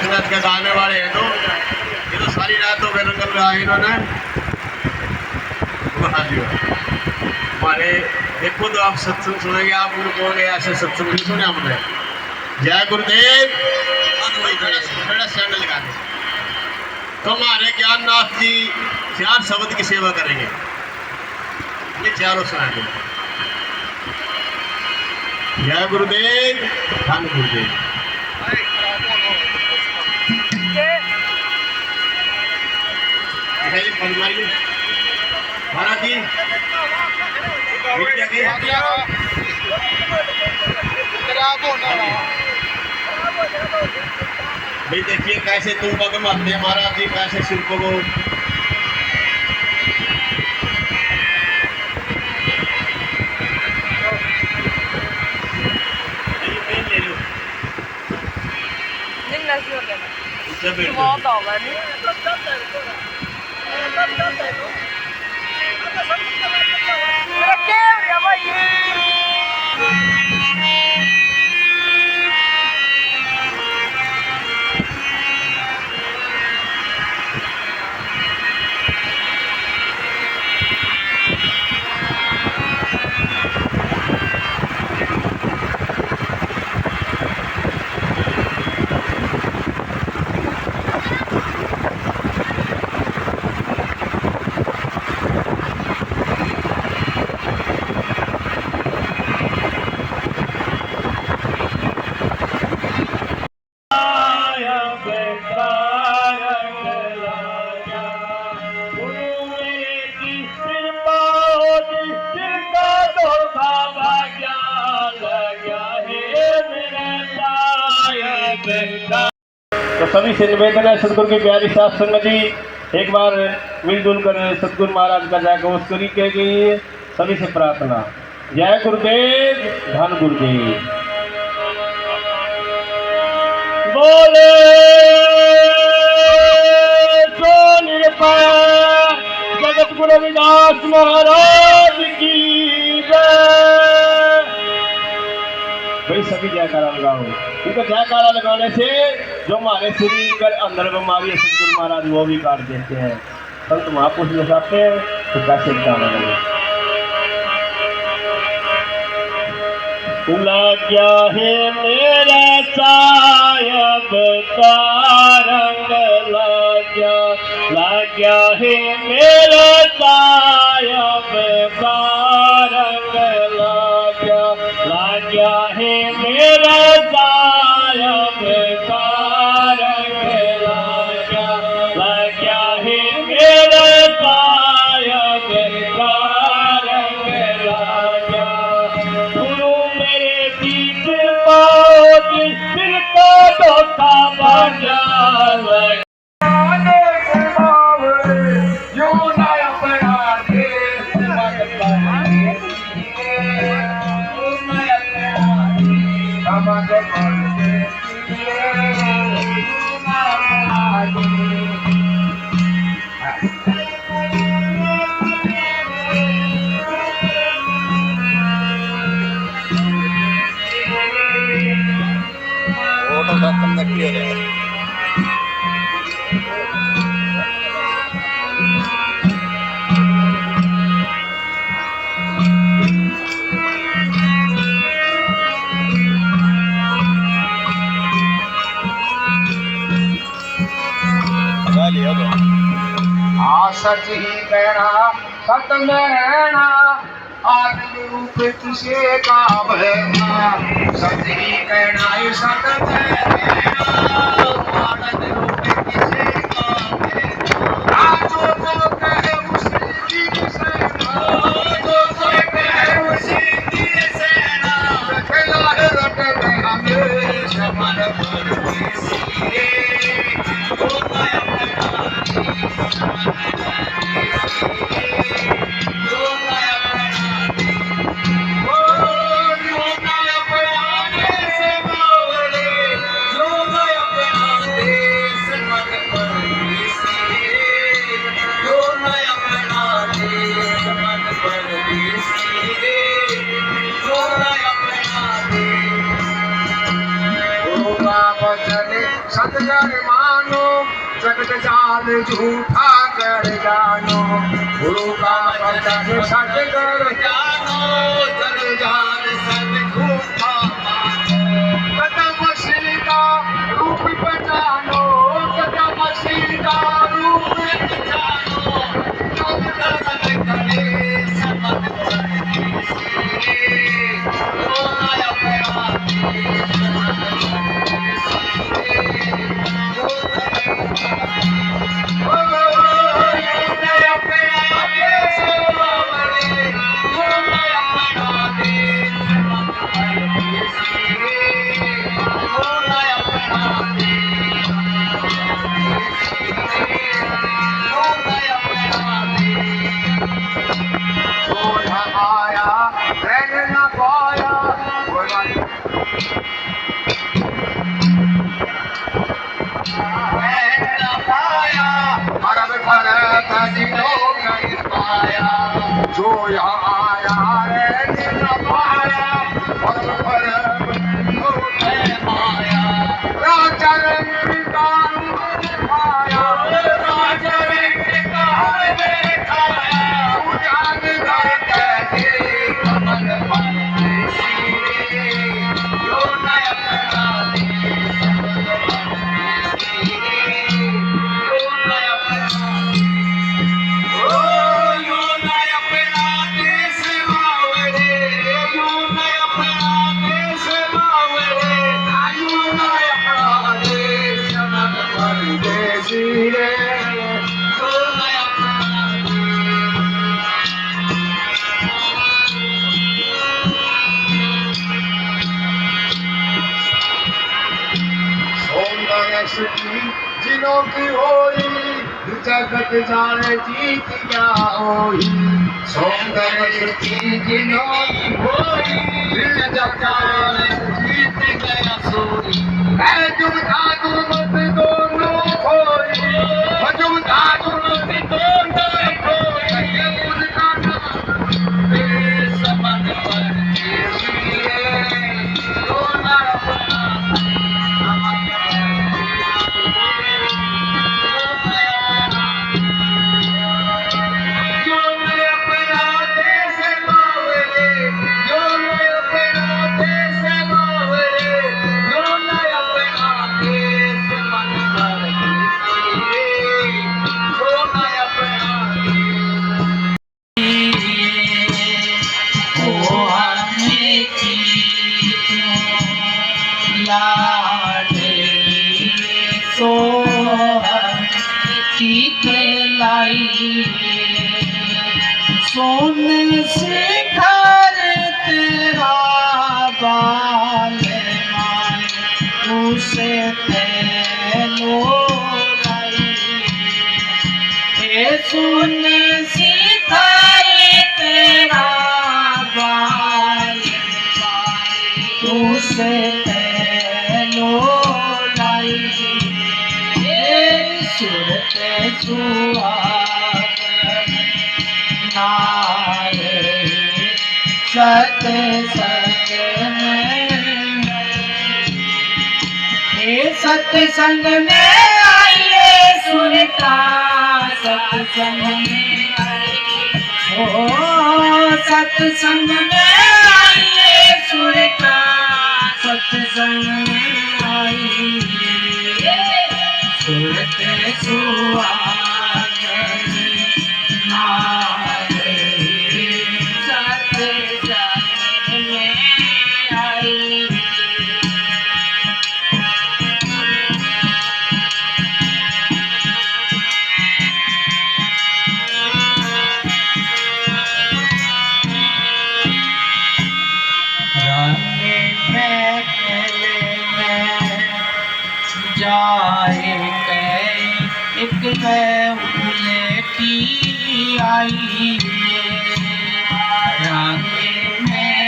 नाथ के गाने वाले हैं तो ये तो सारी रातों के रंगल में आए इन्होंने। हमारे देखो तो आप सत्संग सुनेंगे, आप उनको कहोगे ऐसे सत्संग नहीं सुने हमने। जय गुरुदेव। सैंडल लगा दे तो हमारे ज्ञाननाथ जी 4 शब्द की सेवा करेंगे, ये चारों सुनाएंगे। जय गुरुदेव, धन गुरुदेव। महाराज जी भाई देखिए कैसे तुम पग मारते हैं महाराज जी, कैसे सिर को तो सभी से निवेदन है सतगुरु की प्यारी साथ संगत जी एक बार मिलजुल कर सतगुरु महाराज का जय घोष करी के गई। सभी से प्रार्थना, जय गुरुदेव, धन गुरुदेव। बोले सो निरपय जगत गुरु रविदास महाराज की जय। भाई सभी जयकारा लगाओ, क्योंकि जयकारा लगाने से जो हमारे शरीर के अंदर बीमारी है सतगुरु महाराज वो भी काट देते हैं। संत महापुरुष लोग आते हैं तो कैसे बताना लगे। लग गया है मेरा सायब का रंग, लग गया है मेरा सायब का रंग, लग गया है मेरा सायब का रंग, लग गया है मेरा सायब का रंग, गुरु मेरे दीप पाओ सिर का धोखा बाजा। सच ही कहना सत में रहना, आत्म रूप तुझे का बहना। सच ही कहना सत में रहना, आत्म रूप तुझे का बहना। जो तो कहे उसी की सेना, जो तो कहे उसी की सेना। रखला है रट में हमेशा मन परदेसी, जो नया वचन माने सतगुर मानो, जगत जाल झूठा कर जानो। गुरु का वचन सतगुर जानो, जग जाल सब झूठा मानो। कदम श्री का रूप पहचानो, कदम श्री का रूप पहचानो। कब तक करे समझ जो यहाँ आया है न पाया, पर माया। राजा रंग का दिखाया, राजा रंग का दिखाया। उजान घर कहते कमल बन सीरे, जो न अपना जिनों की होई जगत जाने जीत क्या होई। सौंदर्य की जिनों की होई जगत जाने जीत गया सोई। है जुम था जुमत दोनों खोई, जुम था जुमत दोनों खोई। उनका नाम समझ पर सोने से घर तेरा बाल माए, उसे तेलो लाई। सोने से घर तेरा बाल माए, उसे तेलो लाई। सुरते सुआ सत सत्संग में आइए सुनता, सत्संग में आइए, ओ सत्संग में आइए सुनता, सत्संग में आइए सुनते सुहागन नारे। सत्संग में आइए जाए एक उलटी आई रंग में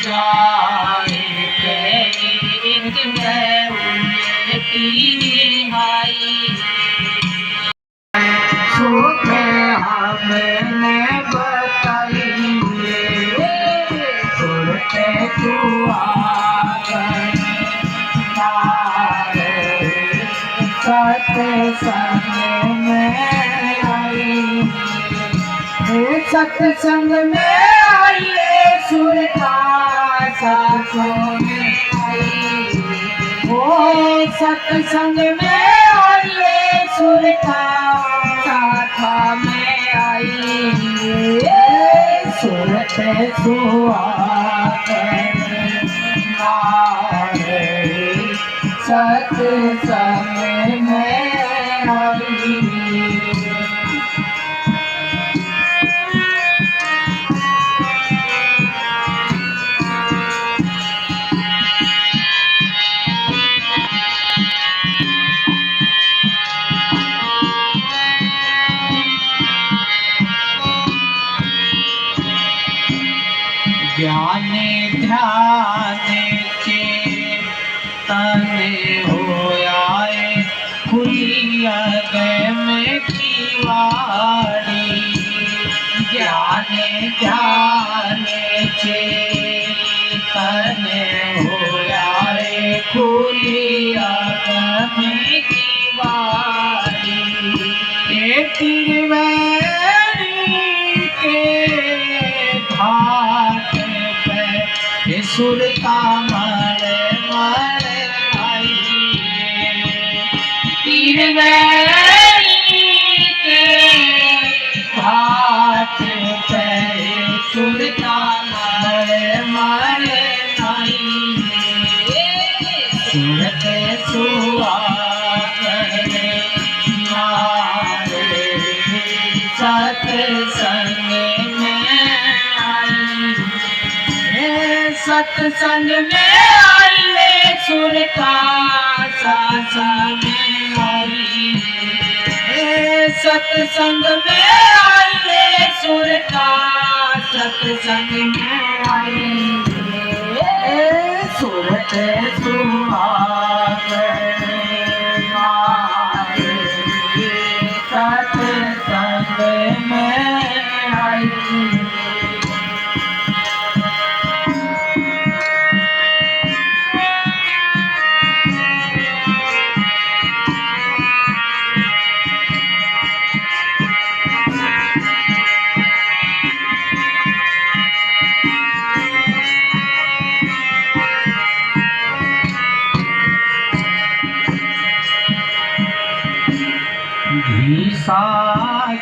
जाए एक उलटी आई। सुख हमने बताई सुरते सुहागन संग में आई, सत्संग में आई सुर का सत्संग में आई, ओ सत्संग में आई सुर का साथा में आई, सुरत सुहाग नारे सत्संग में आई। ज्ञान ध्यान चेतन होयाए खुली में किवाड़ी, ज्ञान ध्यान चेतन होयाए खुली में किवाड़ी, ये त्रिवेणी के घाट पे सुरता मर मर आई, त्रिवेणी के घाट पे सुरता मर मर आई, सुरत सुहाग नारे सत्संग में आई, सत्संग में आई सुर का सत्संग में आई, सत्संग में आई सुर का सत्संग में आई, सुरत सुहाग नारे सत्संग में आई। घीसा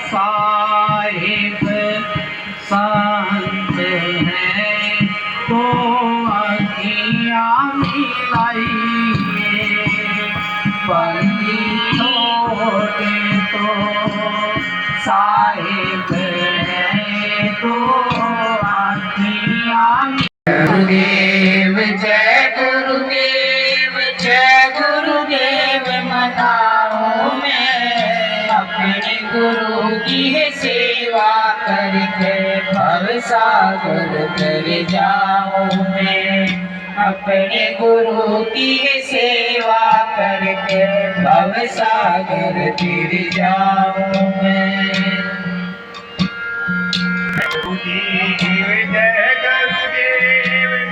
साहिब संत है तो अखियाँ मिलाई, बंदी छोड़े तो साहिब है तो अखियाँ। गुरुदेव जय गुरुदेव जय गुरुदेव मनाऊं मैं अपने गुरु की सेवा करके भव सागर कर जाऊं मैं, अपने गुरु की सेवा करके भव सागर तर जाऊं मैं।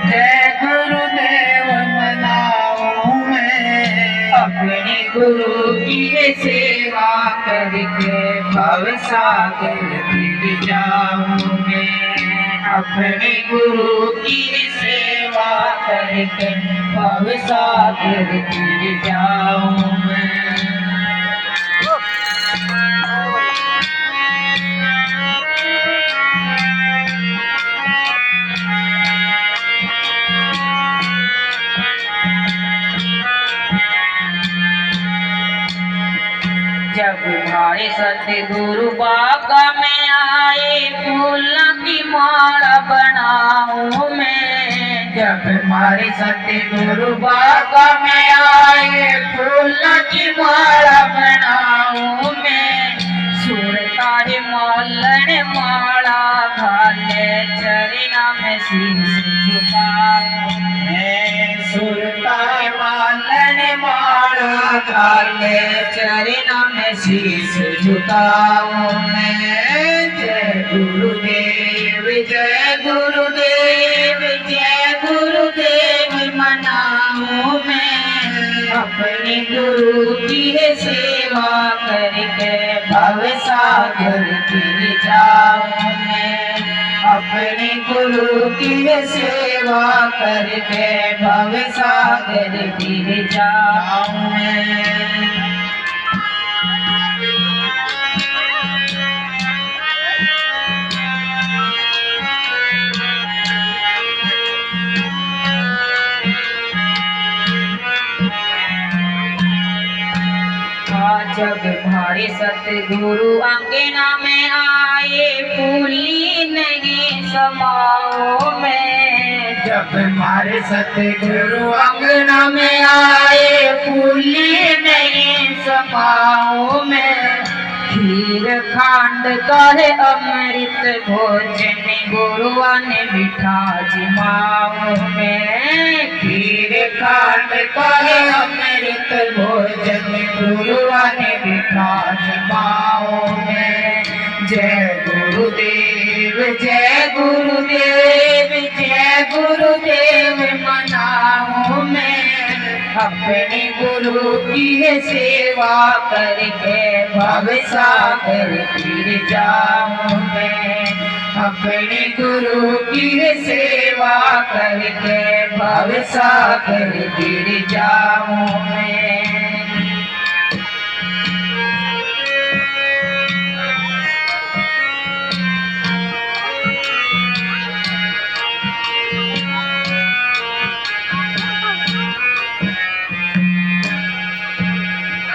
जय गुरुदेव मनाऊं मैं अपने गुरु की सेवा करके भव सागर तर जाऊं मैं, अपने गुरु की सेवा करके भव सागर तर जाऊं मैं। जब हमारे सतगुरु बागा में आए फूल की माला बनाऊं मैं, जब हमारे सतगुरु बागा में आए फूल की माला बनाऊं मैं, सुरतारे मोलन माला घाले चरना में शीश झुकाऊं मैं, सुरतारे मोलन माला घाले चरना में शीश झुकाऊं मैं। जय गुरुदेव जय गुरुदेव जय गुरुदेव मनाऊं मैं अपने गुरु की सेवा करके भव सागर गिर जाऊं मैं, अपने गुरु की सेवा करके भव सागर गिर जाऊं मैं। जब भारे सतगुरु अंगना में आए, फूली नहीं समाओ में। जब हमारे सतगुरु अंगना में आए, फूली नहीं समाओ में। खीर खांड का है अमृत भोजन, गुरुआ ने बिठा जिमाओ में। खीर खांड का है अमृत भोजन, गुरुआ ने बिठा जिमाओ में। जय गुरुदेव जय गुरुदेव जय गुरुदेव मनाऊं मैं, अपने गुरु की सेवा करके भव सागर गिर जाऊं मैं। अपने गुरु की सेवा करके भव सागर गिर जाऊं मैं।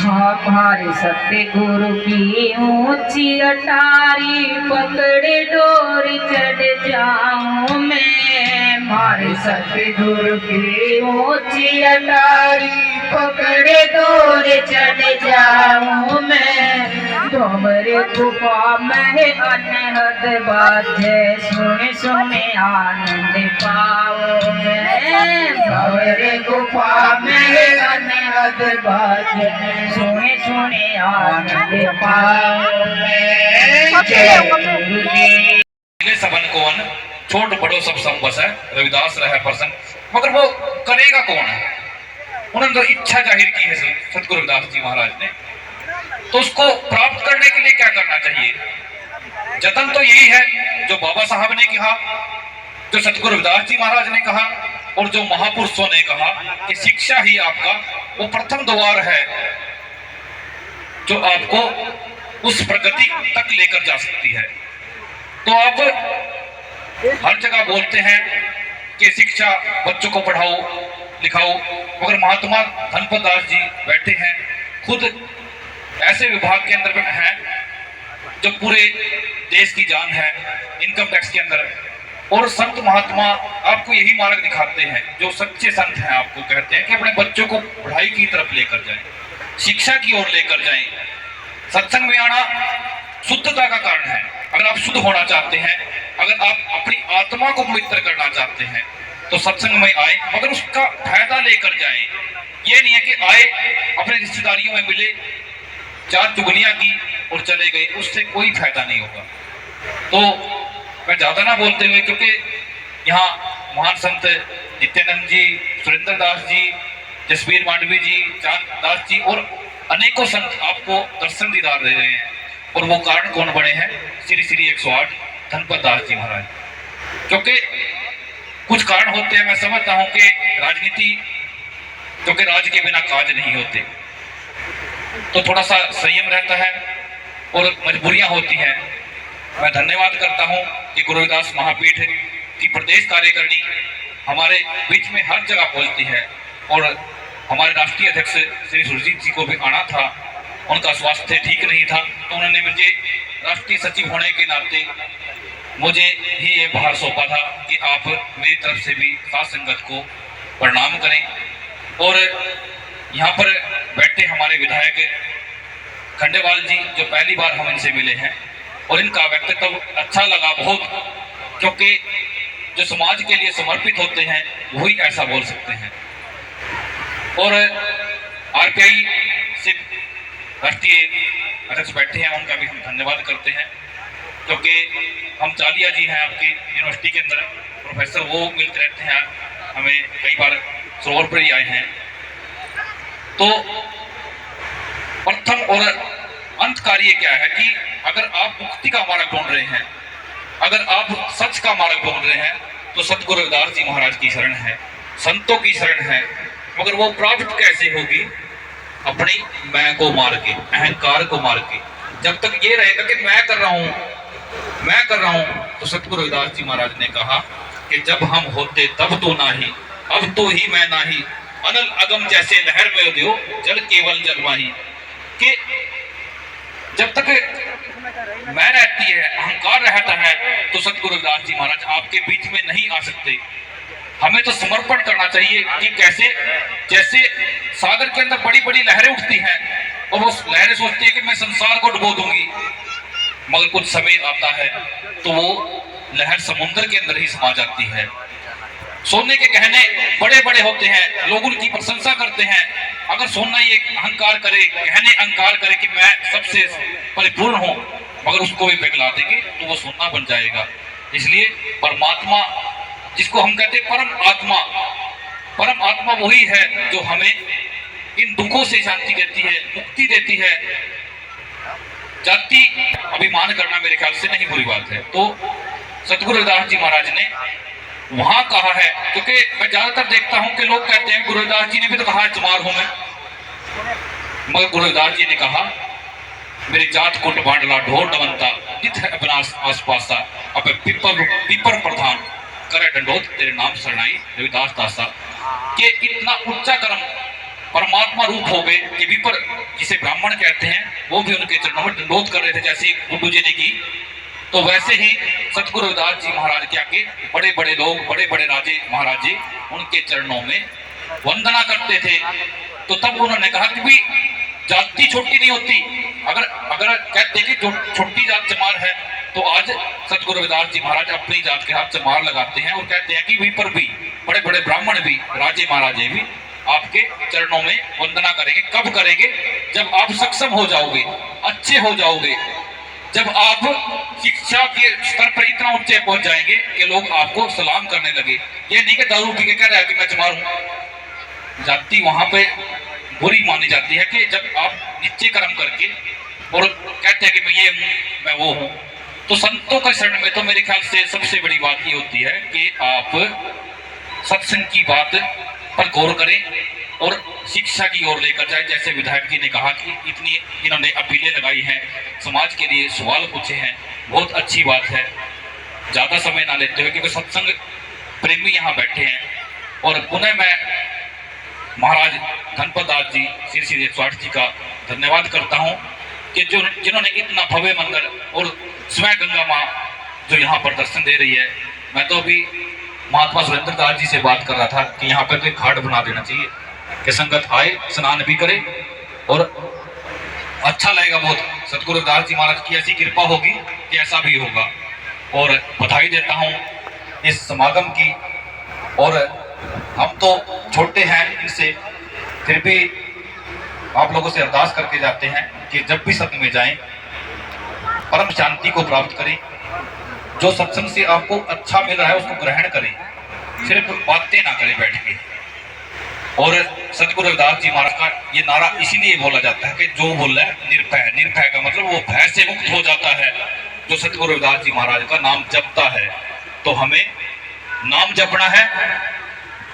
हमारे सत्य गुरु की ऊंची अटारी, पकड़े डोर चढ़ जाऊं मैं। हमारे सत्य गुरु की ऊंची अटारी, पकड़े डोर चढ़ जाऊं मैं। डोमरे गुफा में अनहद बाजे, सुने सुने आनंद पाओ मैं। डोमरे गुफा में अनहद बाजे, सुने सुने आनंद पाओ मैं। जय गुरुदेव। सबन कौन छोट बड़ो सब संबस है, रविदास रहे प्रसन्न, मगर वो करेगा कौन है? उन्होंने तो इच्छा जाहिर की है सतगुरु रविदास जी महाराज ने, तो उसको प्राप्त करने के लिए क्या करना चाहिए? जतन तो यही है जो बाबा साहब ने कहा, जो सतगुरु रविदास जी महाराज ने कहा, और जो महापुरुषों ने कहा कि शिक्षा ही आपका वो प्रथम द्वार है जो आपको उस प्रगति तक लेकर जा सकती है। तो आप हर जगह बोलते हैं कि शिक्षा बच्चों को पढ़ाओ लिखाओ, मगर महात्मा धनपत दास जी बैठे हैं, खुद ऐसे विभाग के अंदर हैं जो पूरे देश की जान है, इनकम टैक्स के अंदर। और संत महात्मा आपको यही मार्ग दिखाते हैं, जो सच्चे संत हैं आपको कहते हैं कि अपने बच्चों को पढ़ाई की तरफ लेकर जाएं, शिक्षा की ओर लेकर जाएं। सत्संग में आना शुद्धता का कारण है। अगर आप शुद्ध होना चाहते हैं, अगर आप अपनी आत्मा को पवित्र करना चाहते हैं, तो सत्संग में आए, मगर उसका फायदा लेकर जाएं। ये नहीं है कि आए अपने रिश्तेदारियों में मिले, चार चुगलियां की और चले गए, उससे कोई फायदा नहीं होगा। तो मैं ज्यादा ना बोलते हुए, क्योंकि यहाँ महान संत नित्यानंद जी, सुरेंद्र दास जी, जसवीर मांडवी जी, चांद दास जी और अनेकों संत आपको दर्शन दीदार दे रहे हैं। और वो कारण कौन बने हैं? श्री श्री 108 धनपत दास जी महाराज। क्योंकि कुछ कारण होते हैं, मैं समझता हूँ कि राजनीति, क्योंकि राज के बिना काज नहीं होते, तो थोड़ा सा संयम रहता है और मजबूरियां होती हैं। मैं धन्यवाद करता हूं कि गुरु रविदास महापीठ की प्रदेश कार्यकारिणी हमारे बीच में हर जगह पहुंचती है। और हमारे राष्ट्रीय अध्यक्ष श्री सुरजीत जी को भी आना था, उनका स्वास्थ्य ठीक नहीं था, तो उन्होंने मुझे राष्ट्रीय सचिव होने के नाते मुझे ही ये भार सौंपा था कि आप मेरी तरफ से भी साथ संगत को प्रणाम करें। और यहाँ पर बैठे हमारे विधायक खंडेवाल जी, जो पहली बार हम इनसे मिले हैं, और इनका व्यक्तित्व अच्छा लगा बहुत, क्योंकि जो समाज के लिए समर्पित होते हैं वही ऐसा बोल सकते हैं। और आरपीआई से राष्ट्रीय अध्यक्ष बैठे हैं, उनका भी हम धन्यवाद करते हैं, क्योंकि हम चालिया जी हैं आपकी यूनिवर्सिटी के अंदर प्रोफेसर, वो मिलते रहते हैं, हमें कई बार सरोवर पर ही आए हैं। तो प्रथम और अंत कार्य क्या है कि अगर आप मुक्ति का मार्ग ढूंढ रहे हैं, अगर आप सच का मार्ग ढूंढ रहे हैं, तो सतगुरु रविदास जी महाराज की शरण है, संतों की शरण है। मगर वो प्राप्त कैसे होगी? अपनी मैं को मार के, अहंकार को मार के। जब तक ये रहेगा कि मैं कर रहा हूं, तो सतगुरु रविदास जी महाराज ने कहा कि जब हम होते तब तो नाही, अब तो ही मैं नाही, अनल अगम जैसे लहर में उदयो, जल केवल जलवाही। कि जब तक मैं रहती है, अहंकार रहता है, तो सतगुरु रविदास जी महाराज आपके बीच में नहीं आ सकते। हमें तो समर्पण करना चाहिए कि कैसे, जैसे सागर के अंदर बड़ी बड़ी लहरें उठती हैं और वो लहरें सोचती है कि मैं संसार को डुबो दूंगी, मगर कुछ समय आता है तो वो लहर समुद्र के अंदर ही समा जाती है। सोने के गहने बड़े बड़े होते हैं, लोग उनकी प्रशंसा करते हैं। अगर सोना ये अहंकार करे, गहने अहंकार करे कि मैं सबसे परिपूर्ण हूं, मगर उसको भी पिघला देंगे तो वो सोना बन जाएगा। इसलिए परमात्मा, जिसको हम कहते हैं परम आत्मा वही है जो हमें इन दुखों से शांति देती है, मुक्ति देती है। जाति अभिमान करना मेरे ख्याल से नहीं बुरी बात है। तो सतगुरु रविदास जी महाराज ने वहां कहा है, क्योंकि मैं ज्यादातर देखता हूं कि लोग कहते हैं गुरु रविदास जी ने भी तो कहा चमार हूं मैं, मगर गुरु रविदास जी ने कहा मेरी जात कुट बांडला ढोर डवंता जित है अपनास आसपासा, अब पीपर प्रधान करे डंडोत तेरे नाम शरणाई रविदास दासा। कि इतना उच्चा कर्म परमात्मा रूप हो गए कि विपर, जिसे ब्राह्मण कहते हैं, वो भी उनके चरणों में दंडोत कर रहे थे, जैसे गुड्डू जी ने की। तो वैसे ही सतगुरु रविदास जी महाराज के आगे बड़े बड़े लोग, बड़े बड़े राजे महाराजे उनके चरणों में वंदना करते थे। तो तब उन्होंने कहा कि भी जाति छोटी नहीं होती। अगर कहते हैं कि छोटी जात चमार है, तो आज सतगुरु रविदास जी महाराज अपनी जात के हाथ चमार लगाते हैं और कहते हैं कि विपर भी, बड़े बड़े ब्राह्मण भी, राजे महाराजे भी आपके चरणों में वंदना करेंगे। कब करेंगे? जब आप सक्षम हो जाओगे, अच्छे हो जाओगे, जब आप शिक्षा के स्तर पर इतना ऊंचे पहुंच जाएंगे कि लोग आपको सलाम करने लगे। ये नहीं कि दारू पी के कह रहा है कि मैं चमार हूं। जाति वहां पे बुरी मानी जाती है कि जब आप नीचे कर्म करके और कहते हैं कि मैं ये हूं, मैं वो हूं। तो संतों का शरण में तो मेरे ख्याल से सबसे बड़ी बात ये होती है कि आप सत्संग की बात पर गौर करें और शिक्षा की ओर लेकर जाए। जैसे विधायक जी ने कहा कि इतनी इन्होंने अपीलें लगाई हैं, समाज के लिए सवाल पूछे हैं, बहुत अच्छी बात है। ज़्यादा समय ना लेते हुए, क्योंकि सत्संग प्रेमी यहाँ बैठे हैं। और पुनः मैं महाराज धनपत दास जी, श्री श्री 108 जी का धन्यवाद करता हूँ कि जिन्होंने इतना भव्य मंदिर और स्वयं गंगा माँ जो यहाँ पर दर्शन दे रही है। मैं तो अभी महात्मा सुरेंद्र दास जी से बात कर रहा था कि यहाँ पर कोई घाट बना देना चाहिए कि संगत आए, स्नान भी करे और अच्छा लगेगा बहुत। सतगुरु रविदास जी महाराज की ऐसी कृपा होगी कि ऐसा भी होगा। और बधाई देता हूँ इस समागम की। और हम तो छोटे हैं इनसे, फिर भी आप लोगों से अरदास करके जाते हैं कि जब भी सत्संग में जाएं परम शांति को प्राप्त करें। जो सत्संग से आपको अच्छा मिल रहा है उसको ग्रहण करें, सिर्फ बातें ना करें बैठ के। और सतगुरु रविदास जी महाराज का ये नारा इसीलिए बोला जाता है कि जो बोल रहा है निर्भय, निर्भय का मतलब वो भय से मुक्त हो जाता है। जो सतगुरु रविदास जी महाराज का नाम जपता है, तो हमें नाम जपना है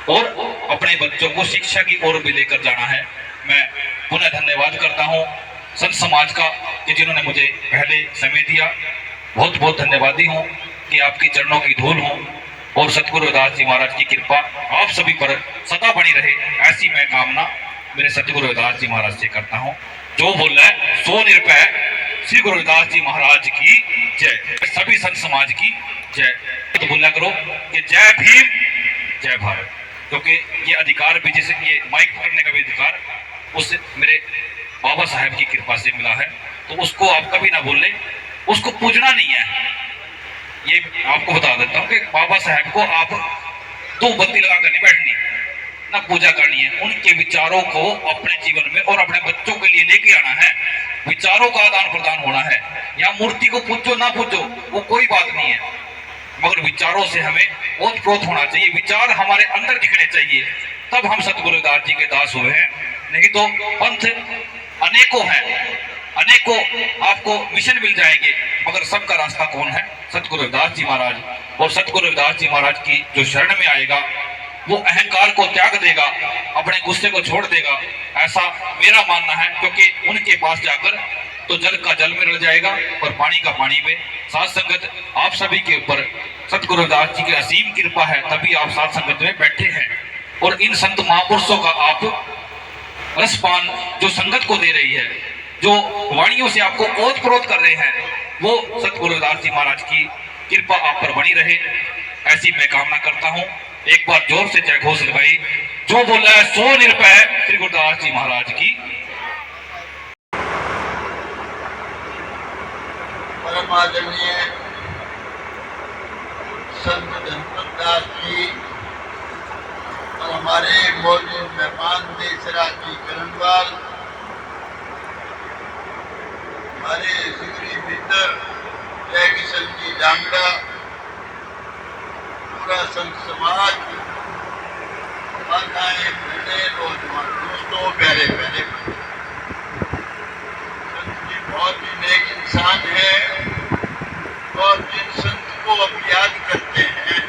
और अपने बच्चों को शिक्षा की ओर भी लेकर जाना है। मैं पुनः धन्यवाद करता हूँ संत समाज का कि जिन्होंने मुझे पहले समय दिया। बहुत बहुत धन्यवादी हूँ कि आपके चरणों की धूल हूँ और सतगुरु रविदास जी महाराज की कृपा आप सभी पर सदा बनी रहे, ऐसी मैं कामना मेरे सतगुरु रविदास जी महाराज से करता हूँ। जो बोल रहा है सो निर्भय, श्री गुरु रविदास जी महाराज की जय, सभी संत समाज की जय। तो बोला करो कि जय भीम जय भारत, क्योंकि ये अधिकार भी, जैसे ये माइक पकड़ने का भी अधिकार उस मेरे बाबा साहब की कृपा से मिला है। तो उसको आप कभी ना बोल लें, उसको पूजना नहीं है। ये आपको बता देता हूँ कि बाबा साहब को आप दो बत्ती लगा कर नहीं बैठनी, ना पूजा करनी है। उनके विचारों को अपने जीवन में और अपने बच्चों के लिए लेके आना है। विचारों का आदान प्रदान होना है। या मूर्ति को पूजो ना पूजो वो कोई बात नहीं है, मगर विचारों से हमें ओत प्रोत होना चाहिए। विचार हमारे अंदर दिखने चाहिए, तब हम सतगुरु रविदास जी के दास हुए हैं। नहीं तो पंथ अनेकों हैं, अनेकों आपको मिशन मिल जाएंगे, मगर सबका रास्ता कौन है? सतगुरु रविदास जी महाराज। और सतगुरु रविदास जी महाराज की जो शरण में आएगा वो अहंकार को त्याग देगा, अपने गुस्से को छोड़ देगा, ऐसा मेरा मानना है। क्योंकि उनके पास जाकर तो जल का जल में रल जाएगा और पानी का पानी में। साथ संगत आप सभी के ऊपर सतगुरु रविदास जी की असीम कृपा है, तभी आप साथ संगत में बैठे हैं। और इन संत महापुरुषों का आप रसपान जो संगत को दे रही है, जो वाणियों से आपको ओत प्रोत कर रहे हैं, वो सतगुरु रविदास जी महाराज की कृपा आप पर बनी रहे, ऐसी मैं कामना करता हूँ। एक बार जोर से जय घोष लगाई। जो बोला है सो निरपय श्री गुरुदास जी महाराज की। परम आदरणीय संत धनपत जी और हमारे मौजूद मेहमान देशराज जी करणवाल, हमारे सिगरी मित्र जय किशन जी डांगड़ा, पूरा संत समाज, माताएं बहनें नौजवान दोस्तों, प्यारे प्यारे संत जी बहुत ही नेक इंसान है। और जिन संत को अब याद करते हैं,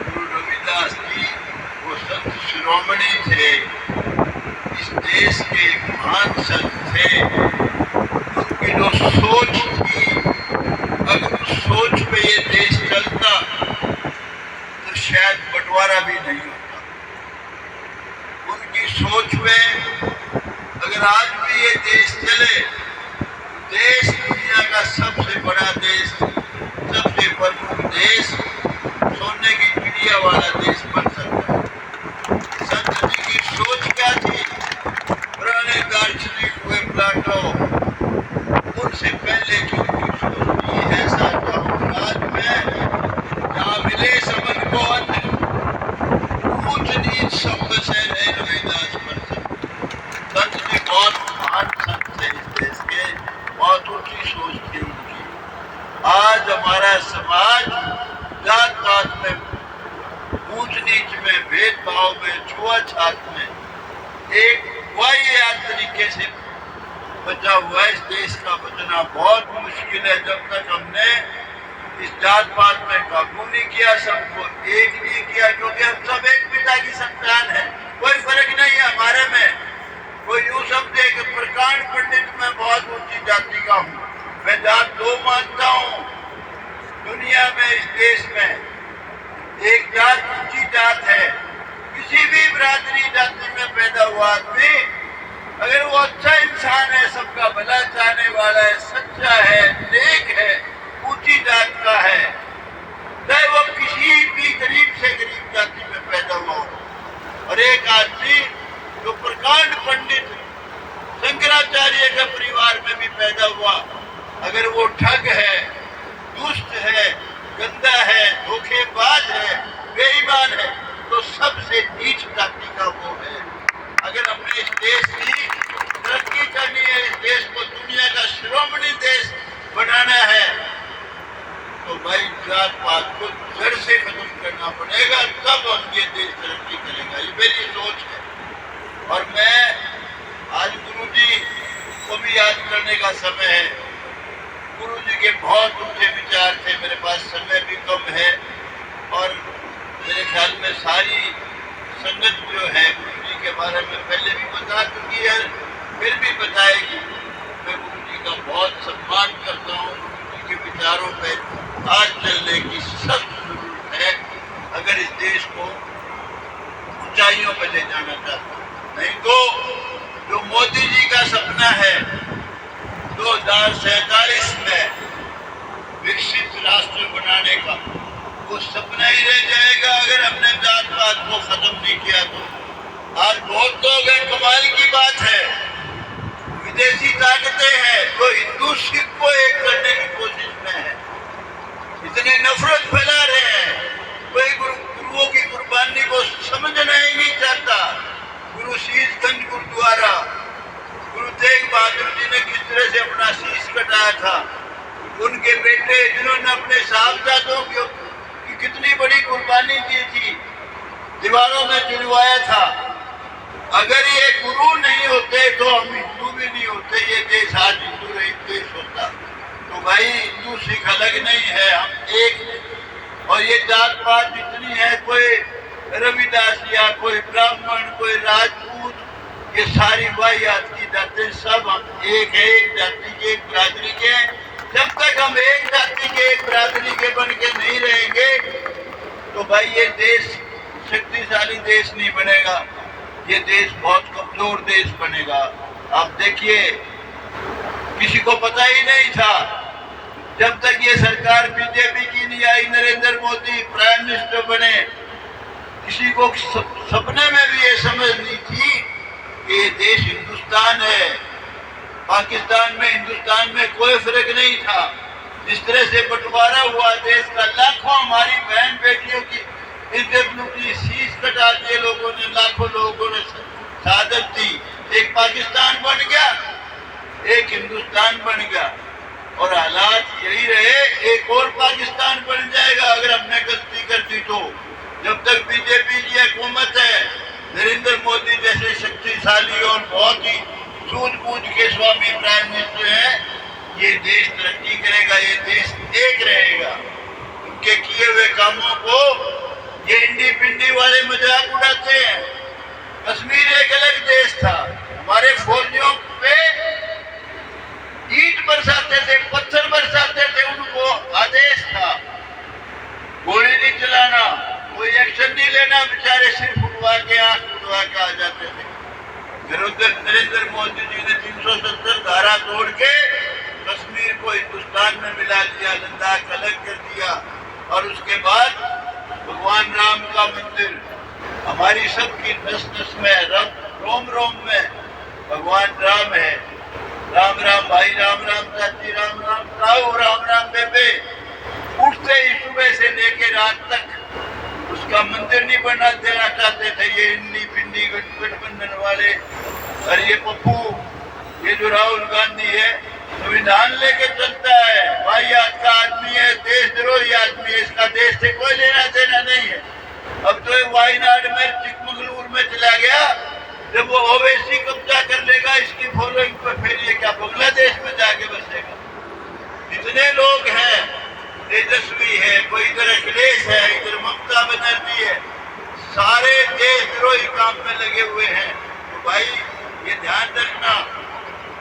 गुरु रविदास जी वो संत शिरोमणि थे, इस देश के महान संत थे। उनकी जो सोच थी, अगर उस सोच पे ये देश चलता तो शायद बंटवारा भी नहीं होता। उनकी सोच में अगर आज भी ये देश चले, देश दुनिया का सबसे बड़ा देश, सबसे प्रमुख देश, सोने की चिड़िया वाला देश बन सकता है। संत जी की सोच क्या थी? पुराने दार्शनिक हुए प्लाटो, उनसे पहले की उनकी सोच थी, ऐसा चाहूँ आज मैं जहाँ मिले समझ को अन्न, ऊंच नीच सब से रविदास पर संत जी बहुत महान संत थे इस देश के, बहुत ऊंची सोच थी उनकी। आज हमारा समाज जात पात में, ऊंच नीच में, भेदभाव में, छुआछात में एक वाहियात तरीके से बचा हुआ है। इस देश का बचना बहुत मुश्किल है जब तक हमने इस जात पात में काबू नहीं किया, सबको एक नहीं किया, क्योंकि हम सब एक पिता की संतान है। कोई फर्क नहीं है हमारे में। कोई यूं समझे कि प्रकांड पंडित में बहुत ऊंची जाति का हूँ, मैं जात दो मानता हूँ दुनिया में। इस देश में एक जात ऊंची जात है। किसी भी बिरादरी जाति में पैदा हुआ आदमी अगर वो अच्छा इंसान है, सबका भला चाहने वाला है, सच्चा है, नेक है, ऊंची जात का है, चाहे वो किसी भी गरीब से गरीब जाति में पैदा हुआ हो। और एक आदमी जो प्रकांड पंडित शंकराचार्य के परिवार में भी पैदा हुआ, अगर वो ठग है, दुष्ट है, गंदा है, धोखेबाज है, बेईमान है, तो सबसे नीच जाति का वो है। अगर हमने इस देश की तरक्की करनी है, इस देश को दुनिया का शिरोमणि देश बनाना है, तो भाई जात पात को जड़ से खत्म करना पड़ेगा, तब हम ये देश तरक्की करेगा। ये मेरी सोच है। और मैं आज गुरु जी को भी याद करने का समय है। गुरु जी के बहुत ऊंचे विचार थे। मेरे पास समय भी कम है और मेरे ख्याल में सारी संगत जो है गुरु जी के बारे में पहले भी बता चुकी है, फिर भी बताएगी। मैं गुरु जी का बहुत सम्मान करता हूँ। गुरु जी के विचारों पर आज चलने की सख्त जरूरत है अगर इस देश को ऊंचाइयों पर ले जाना चाहता हूँ। नहीं तो जो मोदी जी का सपना है 2047 में विकसित राष्ट्र बनाने का, वो सपना ही रह जाएगा अगर हमने जात पात को खत्म नहीं किया तो। आज बहुत लोग हैं, कमाल की बात है, विदेशी ताकतें हैं तो हिंदू सिख को एक करने की कोशिश में है, इतनी नफरत फैला रहे हैं। कोई गुरुओं की कुर्बानी को समझना ही नहीं चाहता। गुरु शीशगंज गुरुद्वारा, गुरु तेग बहादुर जी ने किस तरह से अपना शीश कटाया था, उनके बेटे जिन्होंने अपने साहबजादों की कितनी बड़ी कुर्बानी दी थी, दीवारों में चुनवाया था। अगर ये गुरु नहीं होते तो हम हिंदू भी नहीं होते ये देश आज हिंदू रहित देश होता। तो भाई हिंदू सिख अलग नहीं है, हम एक हैं। और ये जात पात जितनी है, कोई रविदास या कोई ब्राह्मण कोई राजपूत, ये सारी वाहियात की जाते, सब हम एक है, एक जाति के एक बिरादरी के हैं। जब तक हम एक जाति के एक बिरादरी के बन के नहीं रहेंगे तो भाई ये देश शक्तिशाली देश नहीं बनेगा, ये देश बहुत कमजोर देश बनेगा। आप देखिए किसी को पता ही नहीं था जब तक ये सरकार बीजेपी की नहीं आई, नरेंद्र मोदी प्राइम मिनिस्टर बने, किसी को सपने में भी ये समझ नहीं थी कि ये देश हिंदुस्तान है। पाकिस्तान में हिंदुस्तान में कोई फर्क नहीं था। इस तरह से बंटवारा हुआ देश का, लाखों हमारी बहन बेटियों की इज्जत लूटी, शीश कटा दिए लोगों ने, लाखों लोगों ने शहादत दी। एक पाकिस्तान बन गया, एक हिंदुस्तान बन गया, और हालात यही रहे, एक और पाकिस्तान बन जाएगा अगर हमने गलती कर दी तो। जब तक बीजेपी की हुकूमत है, नरेंद्र मोदी जैसे शक्तिशाली और बहुत ही सूझबूझ के स्वामी प्राइम मिनिस्टर हैं, ये देश तरक्की करेगा, ये देश एक रहेगा। उनके किए हुए कामों को ये इंडी पिंडी वाले मजाक उड़ाते हैं। कश्मीर एक अलग देश था, हमारे फौजियों पे ईंट बरसाते थे, पत्थर बरसाते थे, उनको आदेश था गोली नहीं चलाना, कोई एक्शन नहीं लेना, बेचारे सिर्फ उड़वा के आंख उड़वा के आ जाते थे। फिर उधर नरेंद्र मोदी जी ने 370 धारा तोड़ के कश्मीर को हिंदुस्तान में मिला दिया, लद्दाख अलग कर दिया, और उसके बाद भगवान राम का मंदिर हमारी सबकी नस नस में, रोम रोम में भगवान राम है। राम राम भाई, राम राम चाची, राम राम ताऊ, राम राम बेबे। उठते ही सुबह से लेके रात तक उसका मंदिर नहीं बना देना चाहते थे ये इंडी पिंडी गठबंधन वाले। और ये पप्पू, ये जो राहुल गांधी है, संविधान लेके चलता है, वाहियात का आदमी है, देशद्रोही आदमी है, इसका देश से कोई लेना देना नहीं है। अब तो वायनाड में, चिकमंगलूर में चला गया, जब वो ओवैसी कब्जा कर लेगा इसकी फॉलोइंग पर, फिर ये क्या बांग्लादेश में जाके बसेगा। जितने लोग हैं, तेजस्वी है, कोई इधर अखिलेश है, इधर ममता बनर्जी है, सारे देशद्रोही काम में लगे हुए हैं। तो भाई ये ध्यान रखना,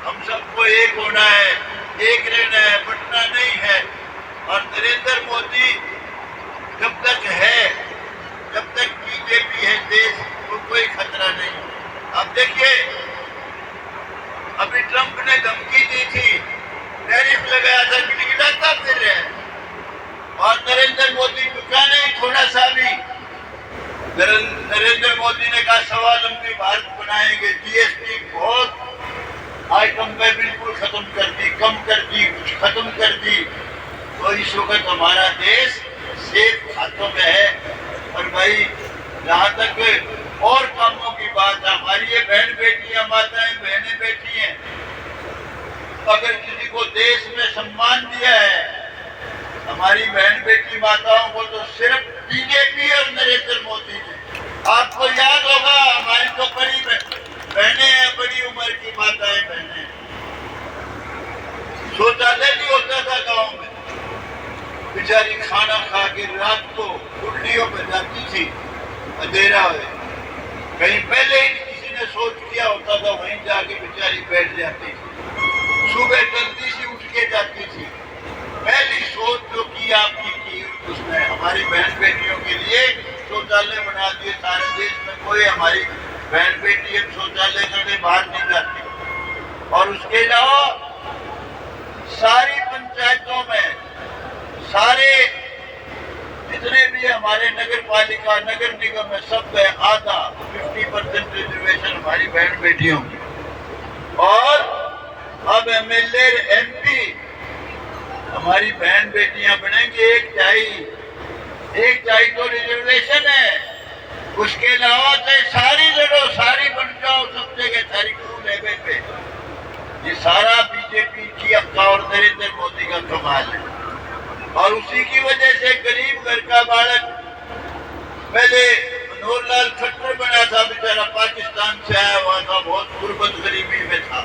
हम सबको एक होना है, एक रहना है, बंटना नहीं है। और नरेंद्र मोदी जब तक है, जब तक बीजेपी है, देश को कोई खतरा नहीं। अब देखिए अभी ट्रंप ने धमकी दी थी, टैरिफ लगाया था, गिड़गिड़ाता फिर रहे हैं, और नरेंद्र मोदी झुका नहीं थोड़ा सा भी। नरेंद्र मोदी ने कहा स्वावलंबी भारत बनाएंगे, जीएसटी बहुत आइटम पे बिल्कुल खत्म कर दी, कम कर दी, कुछ खत्म कर दी। तो इस वक्त हमारा देश सेफ हाथों में है। और भाई जहाँ तक और कामों की बात है, हमारी ये बहन बेटियां, माताएं बहनें बैठी हैं, अगर किसी को देश में सम्मान दिया है हमारी बहन बेटी माताओं को, तो सिर्फ बीजेपी और नरेंद्र मोदी ने। आपको याद होगा हमारी तो बड़ी बहनें हैं, बड़ी उम्र की माताएं बहनें, शौचालय नहीं होता था गांव में, बेचारी खाना खा के रात को कुंडियों पर जाती थी, अंधेरा है, कहीं पहले ही किसी ने सोच किया होता था, वहीं जाके बेचारी बैठ जाती थी, सुबह जल्दी से उठ के जाती थी। पहली सोच जो की आपकी की उसने हमारी बहन बेटियों के लिए शौचालय बना दिए सारे देश में। कोई हमारी बहन बेटी अब शौचालय करने बाहर नहीं जाती। और उसके अलावा सारी पंचायतों में, सारे जितने भी हमारे नगर पालिका, नगर निगम में, सब में आधा 50% रिजर्वेशन हमारी बहन बेटियों की। और अब एमएलए एमपी हमारी बहन बेटियां बनेंगी, एक चाही तो रिजर्वेशन है। उसके अलावा चाहे सारी लड़ो, सारी बन जाओ, सब जगह सारी क्रू लेवल पे। ये सारा बीजेपी की अक्का और नरेंद्र मोदी का कमाल है। और उसी की वजह से गरीब घर का बालक, पहले मनोहर लाल खट्टर बना था, बेचारा पाकिस्तान से आया हुआ था, बहुत गुर्बत गरीबी में था,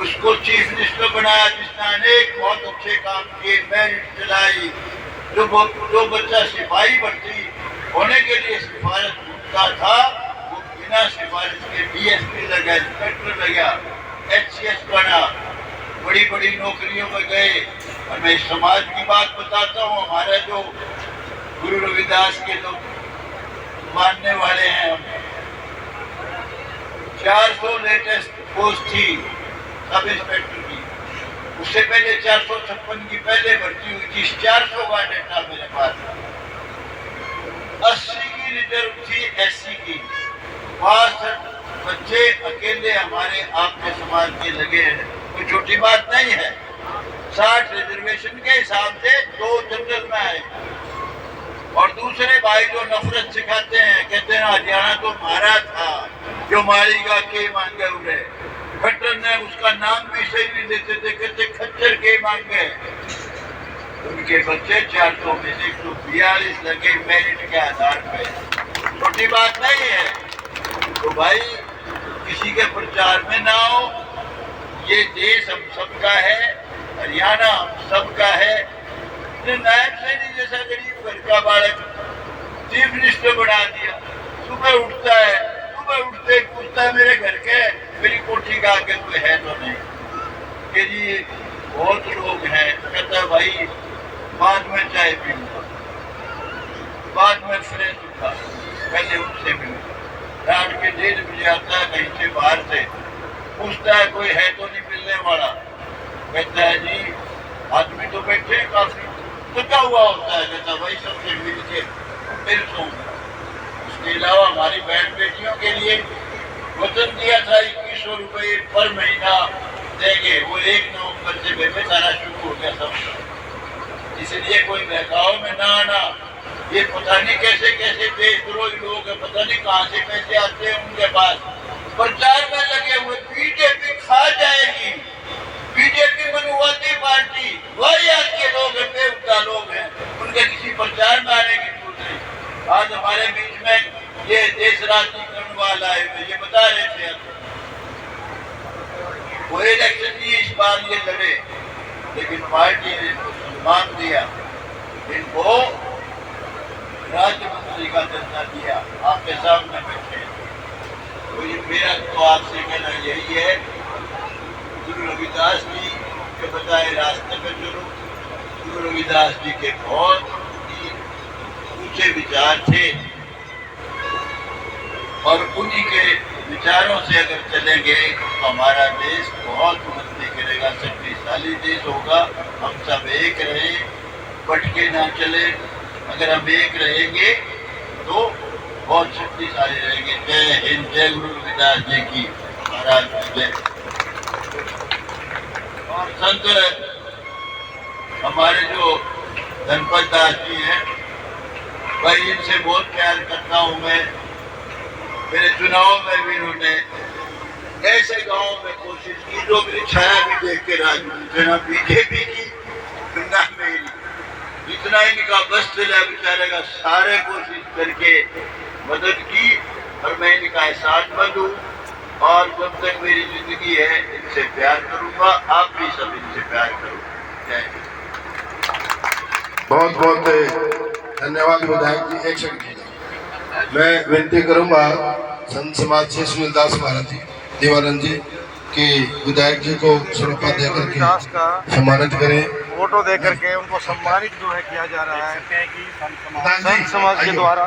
उसको चीफ मिनिस्टर बनाया, जिसने अनेक बहुत अच्छे काम किए, मेरिट चलाई। जो बच्चा सिपाही भर्ती होने के लिए सिफारिश ढूंढता था, वो बिना सिफारिश के डीएसपी लगा, इंस्पेक्टर लगा, एचसीएस बना, बड़ी बड़ी नौकरियों में गए। और मैं समाज की बात बताता हूँ, हमारा जो गुरु रविदास के लोग मानने वाले हैं, हम 400 लेटेस्ट पोस्ट थी सब इंस्पेक्टर की। उससे पहले 456 की पहले भर्ती हुई थी। 400 का डेटा मेरे पास। 80 की रिजर्व थी एससी की। 62 बच्चे अकेले हमारे आपके समाज के लगे हैं, कोई छोटी बात नहीं है। 60 रिजर्वेशन के हिसाब से 2 जनरल में आए। और दूसरे भाई जो नफरत सिखाते हैं, कहते हैं हरियाणा तो हमारा था, जो मारेगा के मांगे उड़े। खट्टर ने उसका नाम भी सही नहीं देते थे, कहते खच्चर के मांगे। उनके बच्चे 400 में से 142 लगे मेरिट के आधार पे। छोटी बात नहीं है। तो भाई किसी के प्रचार में ना हो। ये देश हम सबका है, हरियाणा हम सबका है। नायब सैनी जैसा गरीब घर का बालक चीफ मिनिस्टर बना दिया। सुबह उठता है, सुबह उठते पूछता है मेरे घर के मेरी कोठी का आगे कोई है तो नहीं, कि जी बहुत लोग हैं। कहता है भाई बाद में चाय पीऊंगा, बाद में फ्रेश होगा, पहले उनसे मिलूंगा। रात के 1:30 बजे आता है कहीं से बाहर से, पूछता है कोई है तो नहीं मिलने वाला। कहता है जी आदमी तो बैठे हैं काफी, तो क्या हुआ होता है? कहता भाई सबसे मिल के फिर सोऊंगा। उसके अलावा हमारी बहन बेटियों के लिए वचन दिया था 2100 रुपये पर महीना देंगे, वो 1 नवंबर से बेबे सारा शुरू हो गया सब। इसलिए कोई बहकाव में ना आना। ये पता नहीं कैसे कैसे देशद्रोही लोग हैं, पता नहीं कहाँ से पैसे आते हैं उनके पास। प्रचार में लगे हुए बीजेपी खा जाएगी। बीजेपी मनुवादी पार्टी, वही आज के लोग हैं, बेवकूफ लोग हैं, उनके किसी प्रचार में आने की जरूरत नहीं। आज हमारे बीच में ये देश राजनीतिकरण वाला है, ये बता रहे थे। वो इलेक्शन नहीं इस बार ये लड़े, लेकिन पार्टी ने इनको सम्मान दिया, इनको राज्य मंत्री का दर्जा दिया, आपके सामने बैठे। तो ये मेरा तो आपसे कहना यही है, गुरु रविदास जी के बताए रास्ते में चलो। गुरु रविदास जी के बहुत ऊंचे विचार थे, और उन्हीं के विचारों से अगर चलेंगे तो हमारा देश बहुत उन्नति करेगा, शक्तिशाली देश होगा। हम सब एक रहे, बट के ना चले। अगर हम एक रहेंगे तो बहुत शक्तिशाली रहेंगे। जय हिंद, जय गुरु रविदास जी की महाराज की जय। और संत हमारे जो धनपत दास जी हैं, भाई इनसे बहुत प्यार करता हूँ मैं। मेरे चुनाव में भी इन्होंने ऐसे गांव में कोशिश की जो मेरी छाया भी देख के राजनीति ना बीजेपी की ना मेरी, जितना इनका बस चला बेचारे का सारे कोशिश करके मदद की। और मैं इनका एहसानमंद हूँ, और जब तक मेरी जिंदगी है इनसे प्यार करूंगा। आप भी सब इनसे प्यार करो। जय हिंद। बहुत बहुत धन्यवाद विधायक जी। एक सेकंड मैं विनती करूंगा संत समाज से सुनील दास महाराज जी, देवानंद जी कि विधायक जी को स्वरूपा देकर के सम्मानित करें। फोटो दे करके उनको सम्मानित जो है किया जा रहा है संत समाज के द्वारा।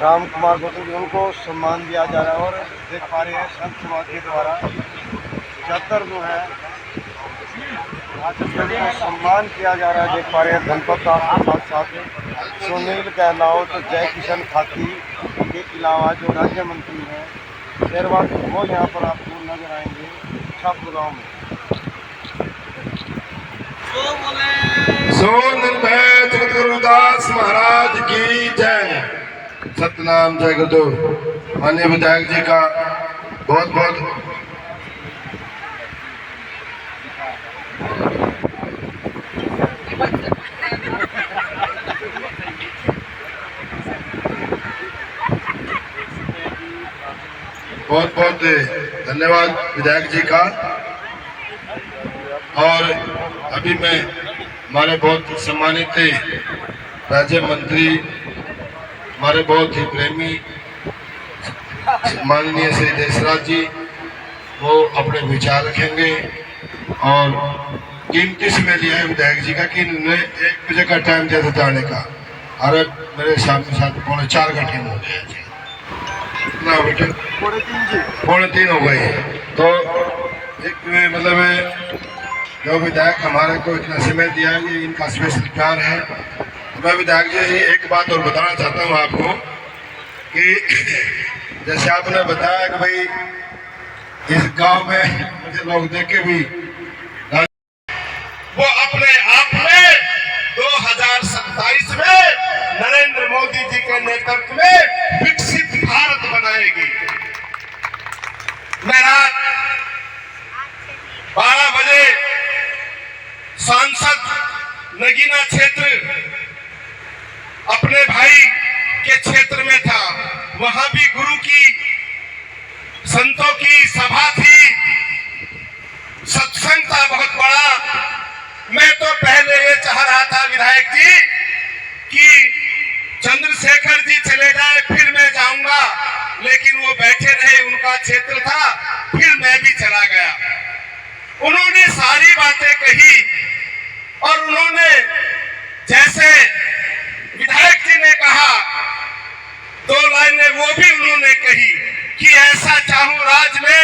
राम कुमार गौतम जी उनको सम्मान दिया जा रहा है। और देख पा रहे हैं संत समाज के द्वारा 75 जो है उनको सम्मान किया जा रहा है। देख पा रहे हैं धनपत दास के साथ सुनील गहलोत, जय किशन खाती के अलावा जो राज्य मंत्री हैं शेरवाग, वो यहाँ पर आपको नजर आएंगे छापुर गाँव में। सो निर्भय जगत गुरुदास महाराज की जय। सतनाम जय गुरुदेव। माननीय विधायक जी का बहुत बहुत बहुत बहुत धन्यवाद विधायक जी का। और अभी मैं हमारे बहुत सम्मानित राज्य मंत्री, हमारे बहुत ही प्रेमी माननीय श्री देशराज जी, वो अपने विचार रखेंगे। और कीमती समय लिया है विधायक जी का कि इन्होंने 1 बजे का टाइम दिया था जाने का, अरे मेरे साथ 4 घंटे हो गए कितना बेटे 3:45 हो गए। तो एक मतलब जो विधायक हमारे को इतना समय दिया है, ये इनका स्पेशल प्यार है। मैं विधायक जी एक बात और बताना चाहता हूँ आपको कि जैसे आपने बताया कि भाई इस गांव में मुझे लोग देख के भी वो अपने आप में 2027 में नरेंद्र मोदी जी के नेतृत्व में विकसित भारत बनाएगी। मैं रात 12 बजे सांसद नगीना क्षेत्र अपने भाई के क्षेत्र में था, वहां भी गुरु की संतों की सभा थी, सत्संग था बहुत बड़ा। मैं तो पहले ये चाह रहा था विधायक जी कि चंद्रशेखर जी चले जाए फिर मैं जाऊंगा, लेकिन वो बैठे रहे, उनका क्षेत्र था, फिर मैं भी चला गया। उन्होंने सारी बातें कही और उन्होंने जैसे विधायक जी ने कहा 2 लाइनें वो भी उन्होंने कही कि ऐसा चाहूं राज में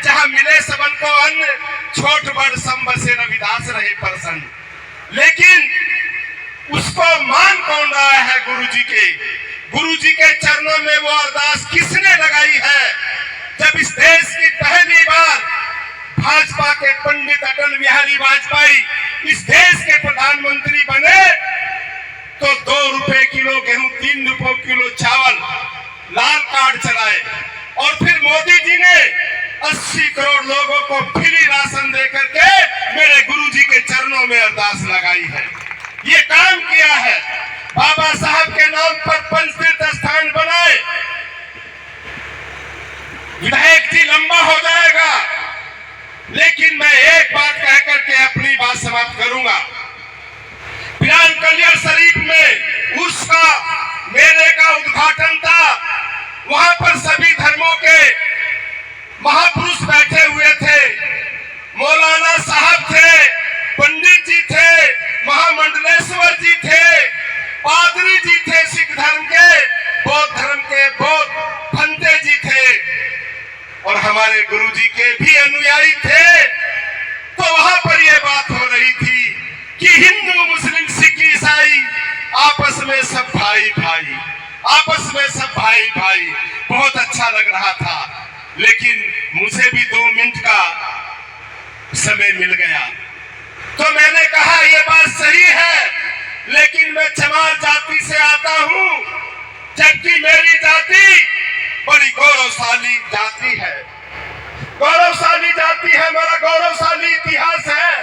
जहां मिले सबन को अन्न, छोट बड़ संब से रविदास रहे प्रसन्न। लेकिन उसको मान कौन रहा है? गुरु जी के चरणों में वो अरदास किसने लगाई है? जब इस देश की पहली बार भाजपा के पंडित अटल बिहारी वाजपेयी इस देश के प्रधानमंत्री बने तो 2 रुपए किलो गेहूं, 3 रुपए किलो चावल, लाल कार्ड चलाए। और फिर मोदी जी ने 80 करोड़ लोगों को फ्री राशन देकर के मेरे गुरुजी के चरणों में अरदास लगाई है। ये काम किया है। बाबा साहब के नाम पर पंचतीर्थ स्थान बनाए। विधायक जी लंबा हो जाएगा, लेकिन मैं एक बात कह करके अपनी बात समाप्त करूंगा। बिलाल कलियर शरीफ में उसका मेले का उद्घाटन था, वहां पर सभी धर्मों के महापुरुष बैठे हुए थे। मौलाना साहब थे, पंडित जी थे, महामंडलेश्वर जी थे, पादरी जी थे सिख धर्म के, बौद्ध धर्म के बौद्ध फंते जी थे और हमारे गुरुजी के भी अनुयायी थे। तो वहां पर यह बात हो रही थी कि हिंदू मुस्लिम सिख ईसाई आपस में सब भाई भाई, आपस में सब भाई भाई। बहुत अच्छा लग रहा था, लेकिन मुझे भी 2 मिनट का समय मिल गया तो मैंने कहा यह बात सही है, लेकिन मैं चमार जाति से आता हूं, जबकि मेरी जाति बड़ी गौरवशाली जाति है, गौरवशाली जाति है, मेरा गौरवशाली इतिहास है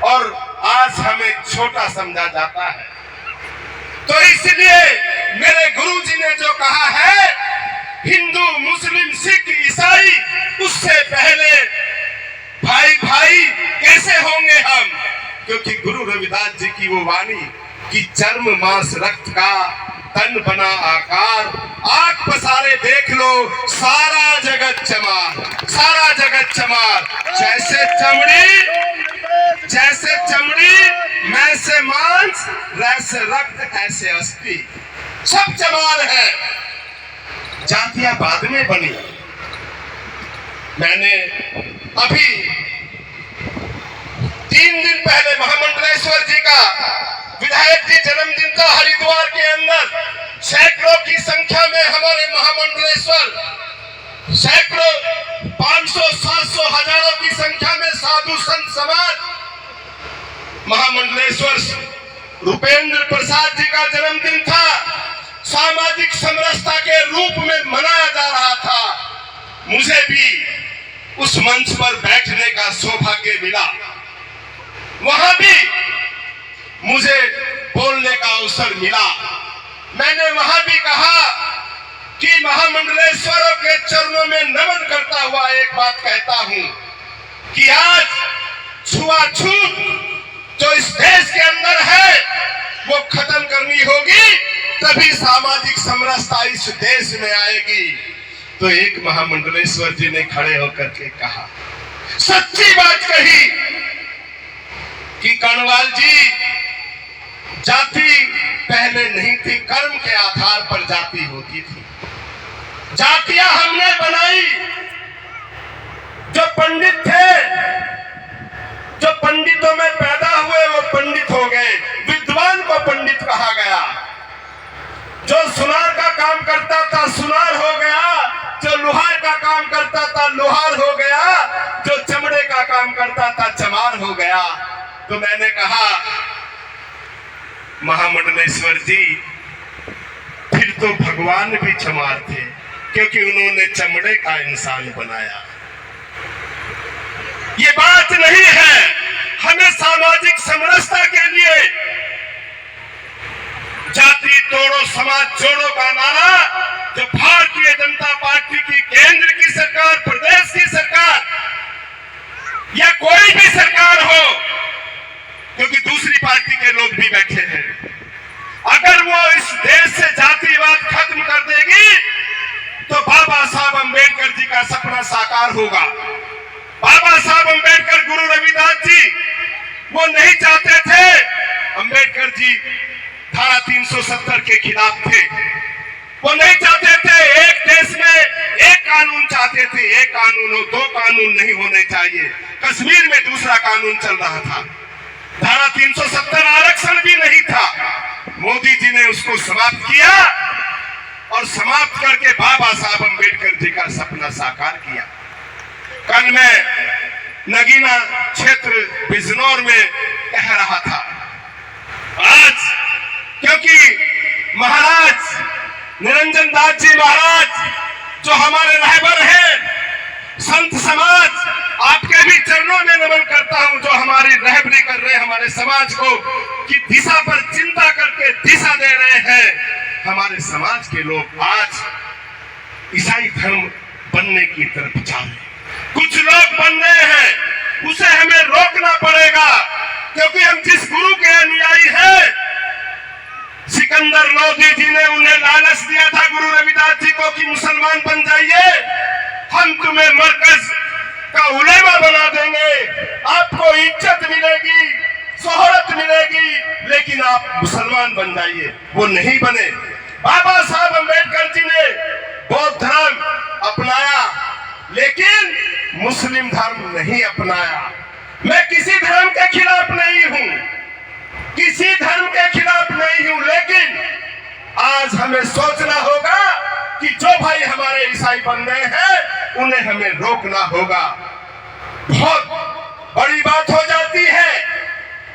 और आज हमें छोटा समझा जाता है। तो इसलिए मेरे गुरुजी ने जो कहा है हिंदू मुस्लिम सिख ईसाई, उससे पहले भाई भाई कैसे होंगे हम? क्योंकि गुरु रविदास जी की वो वाणी कि चर्म मांस रक्त का तन बना आकार, आंख पसारे देख लो सारा जगत चमार, सारा जगत चमार। जैसे चमड़ी मैं से मांस, वैसे रक्त ऐसे अस्थि, सब चमार है। जातियां बाद में बनी। मैंने अभी 3 दिन पहले महामंडलेश्वर जी का विधायक जी जन्मदिन था हरिद्वार के अंदर। सैकड़ों की संख्या में हमारे महामंडलेश्वर, सैकड़ों 500 700 हजारों की संख्या में साधु संत समाज महामंडलेश्वर रुपेंद्र प्रसाद जी का जन्मदिन था। सामाजिक समरसता के रूप में मनाया जा रहा था। मुझे भी उस मंच पर बैठने का सौभाग्य मिला, वहां भी मुझे बोलने का अवसर मिला। मैंने वहां भी कहा कि महामंडलेश्वरों के चरणों में एक बात कहता हूं कि आज छुआछूत जो इस देश के अंदर है वो खत्म करनी होगी, तभी सामाजिक समरसता इस देश में आएगी। तो एक महामंडलेश्वर जी ने खड़े होकर के कहा, सच्ची बात कही कि कणवाल जी, जाति पहले नहीं थी, कर्म के आधार पर जाति होती थी। जातियां हमने बनाई। जो पंडित थे, जो पंडितों में पैदा हुए वो पंडित हो गए, विद्वान को पंडित कहा गया। जो सुनार का काम करता था सुनार हो गया, जो लोहार का काम करता था लोहार हो गया, जो चमड़े का काम करता था चमार हो गया। तो मैंने कहा, महामंडलेश्वर जी, फिर तो भगवान भी चमार थे, क्योंकि उन्होंने चमड़े का इंसान बनाया। ये बात नहीं है। हमें सामाजिक समरसता के लिए जाति तोड़ो समाज जोड़ो का नारा जो भारतीय जनता पार्टी की केंद्र की सरकार, प्रदेश की सरकार या कोई भी सरकार हो, क्योंकि दूसरी पार्टी के लोग भी बैठे हैं, अगर वो इस देश से जातिवाद खत्म कर देगी तो बाबा साहब अंबेडकर जी का सपना साकार होगा। बाबा साहब अंबेडकर, गुरु रविदास जी, वो नहीं चाहते थे। अंबेडकर जी धारा 370 के खिलाफ थे। वो नहीं चाहते थे, एक देश में एक कानून चाहते थे, एक कानून हो, दो कानून नहीं होने चाहिए। कश्मीर में दूसरा कानून चल रहा था, धारा 370 आरक्षण भी नहीं था। मोदी जी ने उसको समाप्त किया और समाप्त करके बाबा साहब अंबेडकर जी का सपना साकार किया। कल मैं नगीना क्षेत्र बिजनौर में कह रहा था, आज क्योंकि महाराज निरंजन दास जी महाराज जो हमारे रहबर हैं, संत समाज, आपके भी चरणों में नमन करता हूं, जो हमारी रहबरी कर रहे हैं, हमारे समाज को कि दिशा पर चिंता करके दिशा दे रहे हैं। हमारे समाज के लोग आज ईसाई धर्म बनने की तरफ जा रहे हैं। कुछ लोग बन रहे हैं, उसे हमें रोकना पड़ेगा, क्योंकि हम जिस गुरु के अनुयायी हैं, सिकंदर लोधी जी ने उन्हें लालच दिया था गुरु रविदास जी को कि मुसलमान बन जाइए, हम तुम्हें मरकज का उलेमा बना देंगे, आपको इज्जत मिलेगी, शोहरत मिलेगी, लेकिन आप मुसलमान बन जाइए। वो नहीं बने। बाबा साहब अंबेडकर जी ने बौद्ध धर्म अपनाया, लेकिन मुस्लिम धर्म नहीं अपनाया। मैं किसी धर्म के खिलाफ नहीं हूं, किसी धर्म के खिलाफ नहीं हूं, लेकिन आज हमें सोचना होगा कि जो भाई हमारे ईसाई बन गए हैं उन्हें हमें रोकना होगा। बहुत बड़ी बात हो जाती है।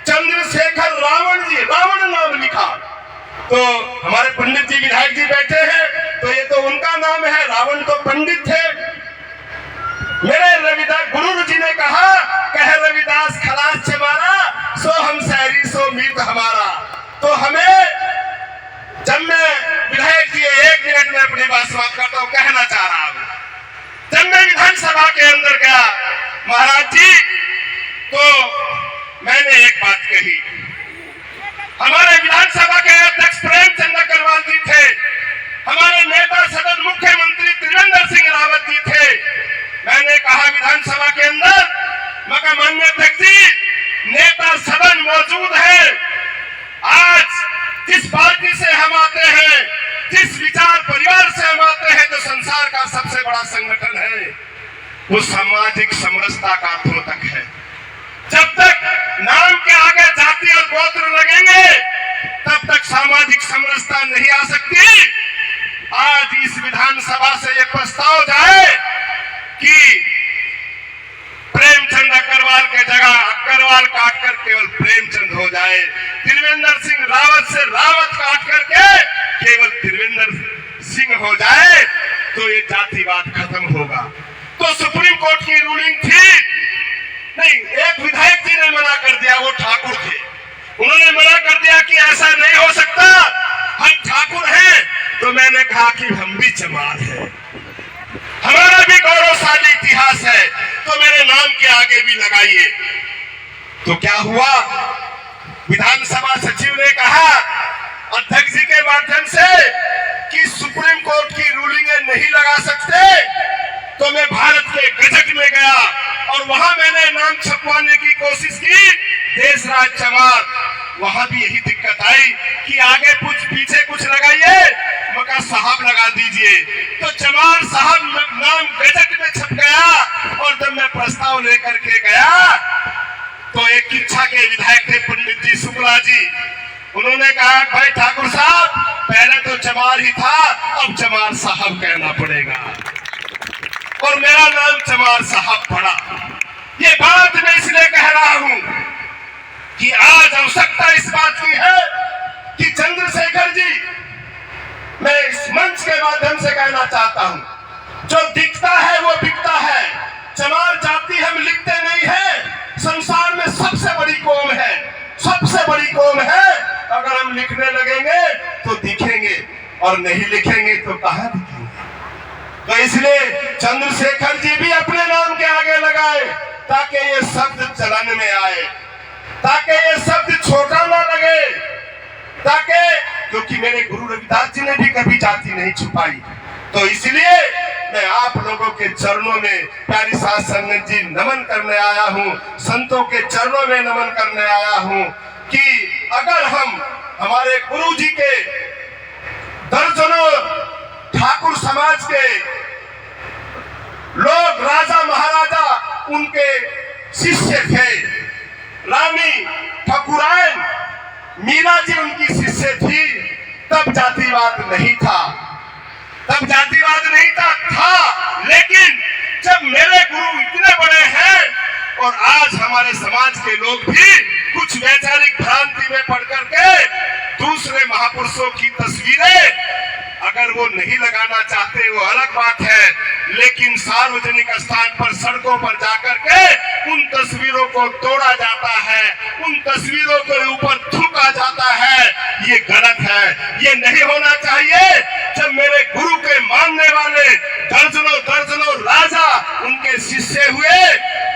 चंद्रशेखर रावण जी, रावण नाम लिखा, तो हमारे पंडित जी विधायक जी बैठे हैं, तो ये तो उनका नाम है, रावण तो पंडित थे। मेरे रविदास गुरु जी ने कहा, कह रविदास खलास चमारा, सो हम शहरी सो मीत हमारा। तो हमें, जब मैं विधायक जी 1 मिनट में अपनी बात समाप्त करता हूं, कहना चाह रहा हूं, जब मैं विधानसभा के अंदर गया महाराज जी, तो मैंने एक बात कही। हमारे विधानसभा के अध्यक्ष प्रेमचंद अग्रवाल जी थे, हमारे नेता सदन मुख्यमंत्री त्रिवेंद्र सिंह रावत जी थे। मैंने कहा विधानसभा के अंदर, मगर माननीय अध्यक्ष जी, नेता सदन मौजूद है, आज जिस पार्टी से हम आते हैं, जिस विचार परिवार से हम आते हैं, जो संसार का सबसे बड़ा संगठन है, वो सामाजिक समरसता का द्योतक है। जब तक नाम के आगे जाति और गोत्र लगेंगे, तब तक सामाजिक समरसता नहीं आ सकती। आज इस विधानसभा से यह प्रस्ताव जाए कि प्रेमचंद अग्रवाल के जगह अग्रवाल काट कर केवल प्रेमचंद हो जाए, त्रिवेंद्र सिंह रावत से रावत काट करके केवल त्रिवेंद्र सिंह हो जाए, तो ये जातिवाद खत्म होगा। तो सुप्रीम कोर्ट की रूलिंग थी, नहीं, एक विधायक जी ने मना कर दिया, वो ठाकुर थे, उन्होंने मना कर दिया कि ऐसा नहीं हो सकता, हम ठाकुर हैं। तो मैंने कहा कि हम भी चमार हैं, हमारा भी गौरवशाली इतिहास है, नाम के आगे भी लगाइए। तो क्या हुआ, विधानसभा सचिव ने कहा अध्यक्ष जी के माध्यम से कि सुप्रीम कोर्ट की रूलिंग नहीं लगा सकते, तो मैं भारत के गजट में गया और वहां मैंने नाम छपवाने की कोशिश की, देशराज चमार। वहां भी यही दिक्कत आई कि आगे कुछ पीछे कुछ लगाइए, मगर साहब लगा दीजिए। तो चमार साहब नाम गजट में छप गया और जब मैं प्रस्ताव लेकर के गया तो एक इच्छा के विधायक थे पंडित जी शुक्ला जी, उन्होंने कहा भाई ठाकुर साहब पहले तो चमार ही था, अब चमार साहब कहना पड़ेगा, और मेरा नाम चमार साहब पड़ा। ये बात मैं इसलिए कह रहा हूं कि आज आवश्यकता इस बात की है कि चंद्रशेखर जी, मैं इस मंच के माध्यम से कहना चाहता हूं, जो दिखता है वो बिकता है। चमार जाति हम लिखते नहीं है, संसार में सबसे बड़ी कौम है, सबसे बड़ी कौम है। अगर हम लिखने लगेंगे तो दिखेंगे और नहीं लिखेंगे तो कहां दिखेंगे। तो इसलिए चंद्रशेखर जी भी अपने नाम के आगे लगाए ताकि ये शब्द चलन में आए, ताकि ये शब्द छोटा ना लगे, ताकि, क्योंकि मेरे गुरु रविदास जी ने भी कभी जाति नहीं छुपाई। तो इसलिए मैं आप लोगों के चरणों में प्यारी साध संगत जी नमन करने आया हूं, संतों के चरणों में नमन करने आया हूं कि अगर हम हमारे गुरु जी के दर्जनों ठाकुर समाज के लोग, राजा महाराजा उनके शिष्य थे, रानी ठाकुरायन मीरा जी उनकी शिष्य थी, तब जातिवाद नहीं था, तब जातिवाद नहीं था। लेकिन जब मेरे गुरु इतने बड़े हैं और आज हमारे समाज के लोग भी कुछ वैचारिक भ्रांति में पड़ करके दूसरे महापुरुषों की तस्वीरें अगर वो नहीं लगाना चाहते वो अलग बात है, लेकिन सार्वजनिक स्थान पर सड़कों पर जाकर के उन तस्वीरों को तोड़ा जाता है, उन तस्वीरों के ऊपर थूका जाता है, ये गलत है, ये नहीं होना चाहिए। जब मेरे गुरु के मानने वाले दर्जनों दर्जनों राजा उनके शिष्य हुए,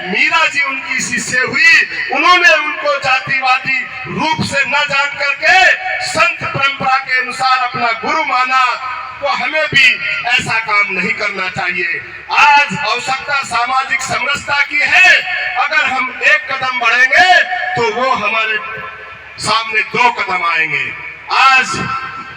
मीरा जी उनकी शिष्य हुई, उन्होंने उनको जातिवादी रूप से न जान करके संत परंपरा के अनुसार अपना गुरु माना, तो हमें भी ऐसा काम नहीं करना चाहिए। आज आवश्यकता सामाजिक समरसता की है, अगर हम एक कदम बढ़ेंगे तो वो हमारे सामने 2 कदम आएंगे। आज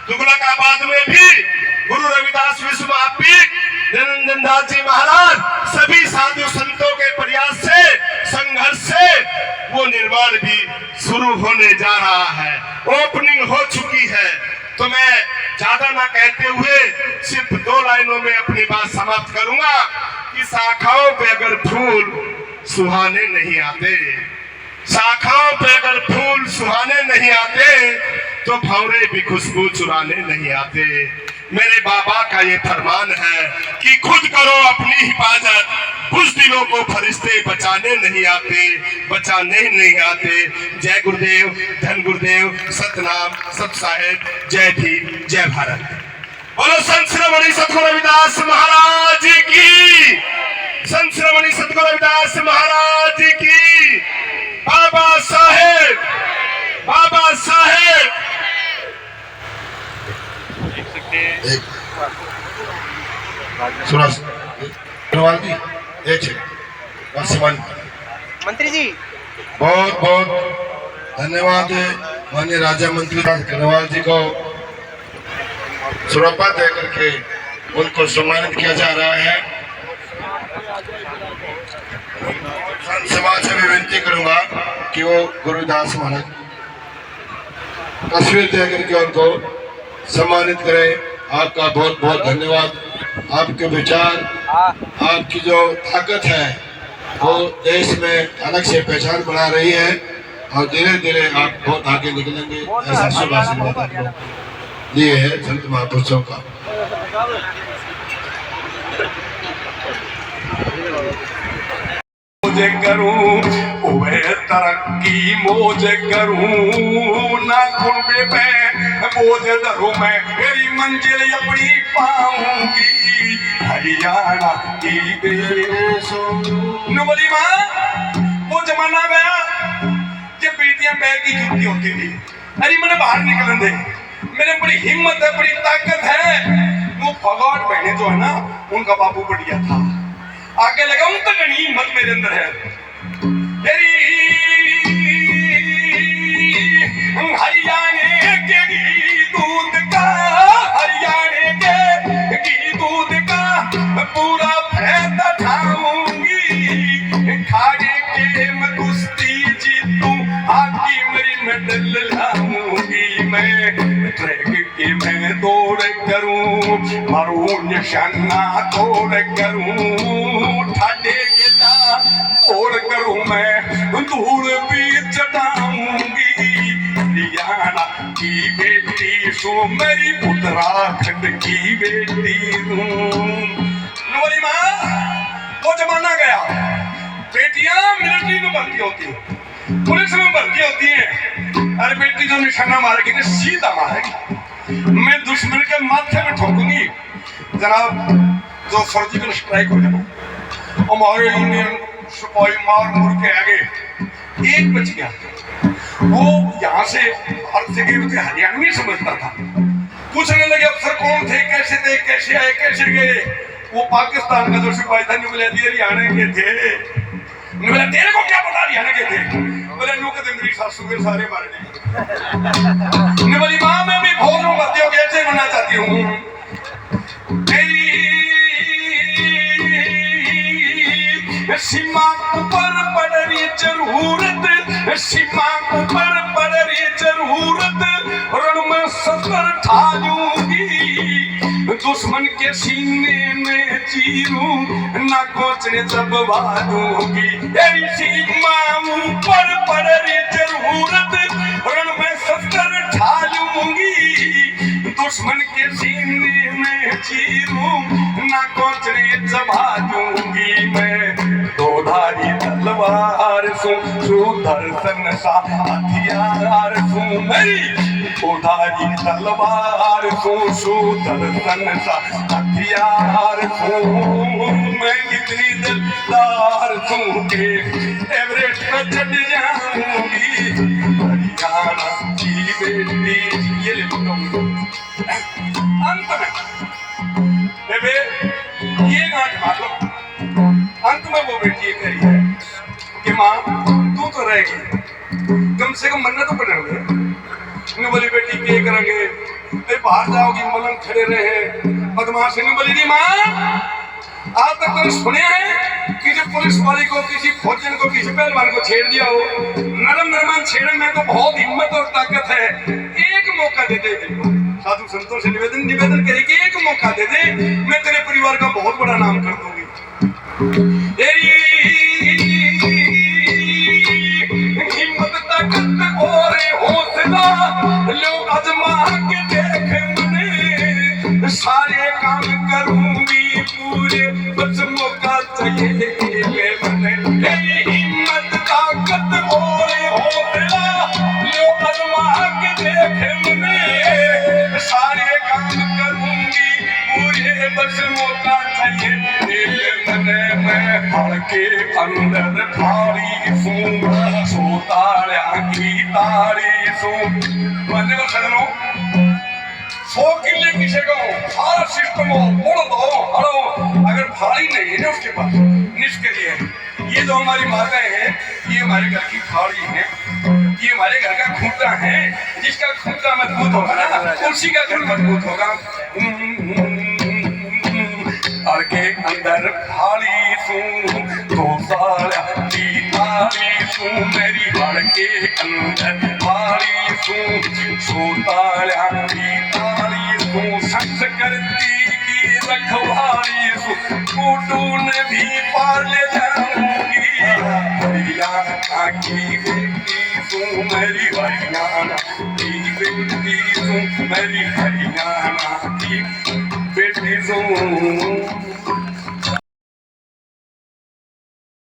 तुगलकाबाद में भी गुरु रविदास विश्व महापीठ निरंजन दास जी महाराज सभी साधु संतों के प्रयास से, संघर्ष से वो निर्माण भी शुरू होने जा रहा है, ओपनिंग हो चुकी है। तो मैं ज्यादा ना कहते हुए सिर्फ 2 लाइनों में अपनी बात समाप्त करूंगा कि शाखाओं पे अगर फूल सुहाने नहीं आते, शाखाओं पे अगर फूल सुहाने नहीं आते, तो भंवरे भी खुशबू चुराने नहीं आते। मेरे बाबा का ये फरमान है कि खुद करो अपनी हिफाजत, बुज़दिलों को फरिश्ते बचाने नहीं आते, बचाने नहीं आते। जय गुरुदेव, धन गुरुदेव, सतनाम, सत साहेब, जय भीम, जय भारत। बोलो संत श्रोमणी सतगुरु रविदास महाराज की, संत श्रोमणी सतगुरु रविदास महाराज की। बाबा साहेब, बाबा साहेब। मंत्री जी बहुत बहुत धन्यवाद माननीय राजा मंत्री अग्रवाल जी को सुरपा दे करके उनको सम्मानित किया जा रहा है। समाज से भी विनती करूंगा कि वो गुरुदास महाराज तस्वीर दे करके उनको सम्मानित करें। आपका बहुत बहुत धन्यवाद। आपके विचार, आपकी जो ताकत है वो देश में अलग से पहचान बना रही है और धीरे धीरे आप बहुत आगे निकलेंगे, ऐसा शुभ आशीर्वाद आपको ये है संत महापुरुषों का। मौज करूं वे तरक्की मौज करूं ना खुलबे मैं मौज धरूं मैं मेरी मंजिल अपनी पाऊंगी हरियाणा की नु बोली माँ वो जमाना गया जब बेटियां पैर की जूती होती थी। अरे मैंने बाहर निकलने दे, मेरे बड़ी हिम्मत है, बड़ी ताकत है। वो फगौट बहने जो है ना, उनका बापू बढ़िया था, आगे लगा उन तक नहीं हिम्मत मेरे अंदर है। हरियाणा के घी दूध का, हरियाणा के घी दूध का पूरा फायदा उठाऊंगी। खाड़े के मैं कुश्ती जीतूं, आकी मेरी मेडल लाऊंगी। मैं ट्रैक के मैं दौड़ करूं, मारूं निशाना तोड़ करूं, ठाडे गिला तोड़ करूं, मैं धूल भी चटाऊंगी। हरियाणा की बेटी सो मेरी उत्तराखंड की बेटी माँ। वो जमाना गया, बेटियां मिलिट्री में भर्ती होती है, पुलिस में भर्ती होती है। अरे बेटी जो निशाना मारेगी ना सीधा मारेगी, मैं दुश्मन के माथे में ठोकूंगी। जनाब जो सर्जिकल स्ट्राइक हो जाए, हमारे इंडियन सिपाही मार मुर के आगे एक बच गया। वो यहाँ से हर जगह उसे हरियाणा में समझता था। पूछने लगे अफसर कौन थे, कैसे आए, कैसे गए। वो पाकिस्तान का जो सिपाही था, बोले हरियाणा के थे। बोला तेरे को क्या पता हरियाणा के थे। बोले नु कहते मेरी सासू के सारे मारे नहीं। बोली माँ मैं भी फौज में भर्ती हो गया, ऐसे बनना चाहती हूँ। सीमा ऊपर पड़ रही जरूरत, सीमा ऊपर पड़ रही जरूरत, रण में सतर ठालूंगी। दुश्मन के सीने में चीरूं, ना कोचने दबवा दूंगी। सीमा ऊपर पड़ रही जरूरत, रण में सतर ठालूंगी। दुश्मन के सीने में चीरूं, ना कोचने दबा दूंगी। मैं दोधारी तलवार सुदर्शन सा हथियार मेरी दोधारी तलवार सुदर्शन सा हथियार मैं इतनी दिलदार के एवरेस्ट पर चढ़ जाऊंगी। हरियाणा की बेटी ये ले लो। अंत में ये गांठ मार लो। अंत में वो बेटी ये कही है कि माँ तू तो रहेगी, कम से कम मन्नत तो पड़ेंगे। बोली बेटी क्या करेंगे, अरे बाहर जाओगी मलंग खड़े रहे बदमाश। बोली नहीं माँ, आज तक तुमने सुने हैं कि जो पुलिस वाली को, किसी फौजन को, किसी पहलवान को छेड़ दिया हो। नरम नरमान छेड़ने में तो बहुत हिम्मत और ताकत है। एक मौका दे दे, साधु संतों से निवेदन करे कि एक मौका दे दे, मैं तेरे परिवार का बहुत बड़ा नाम कर दूंगी। हिम्मत ताकत और हौसला लोग आजमा के देख मने, सारे काम करूंगी पूरे, बस मौका चाहिए मने। हिम्मत ताकत और हौसला लोग आजमा के देख मने, सारे काम करूंगी पूरे, बस मौका चाहिए मने। मैं हर के अंदर थारी सूं, सोताड़ा की तारी सूं। मैंने को सजनो 100 किले किसे को सारा सिस्टम हो मोड़ दो हड़ो, अगर भारी नहीं है ना उसके पास निष्क्रिय है। ये जो हमारी माताएं हैं, ये हमारे घर की थाली है, ये हमारे घर का खूंटा है। जिसका खूंटा मजबूत होगा ना, उसी का घर मजबूत होगा। हर के अंदर थाली सूं, तो सारा की तारी सूं मेरी। हर के अंदर थाली सूं, सोताड़ा की तारी सूं, संस्कृति की रखवाली सूं, कूटून भी पाल जाऊंगी। हरियाणा की बेटी सूं मेरी, हरियाणा की बेटी सूं मेरी, हरियाणा की बेटी सूं।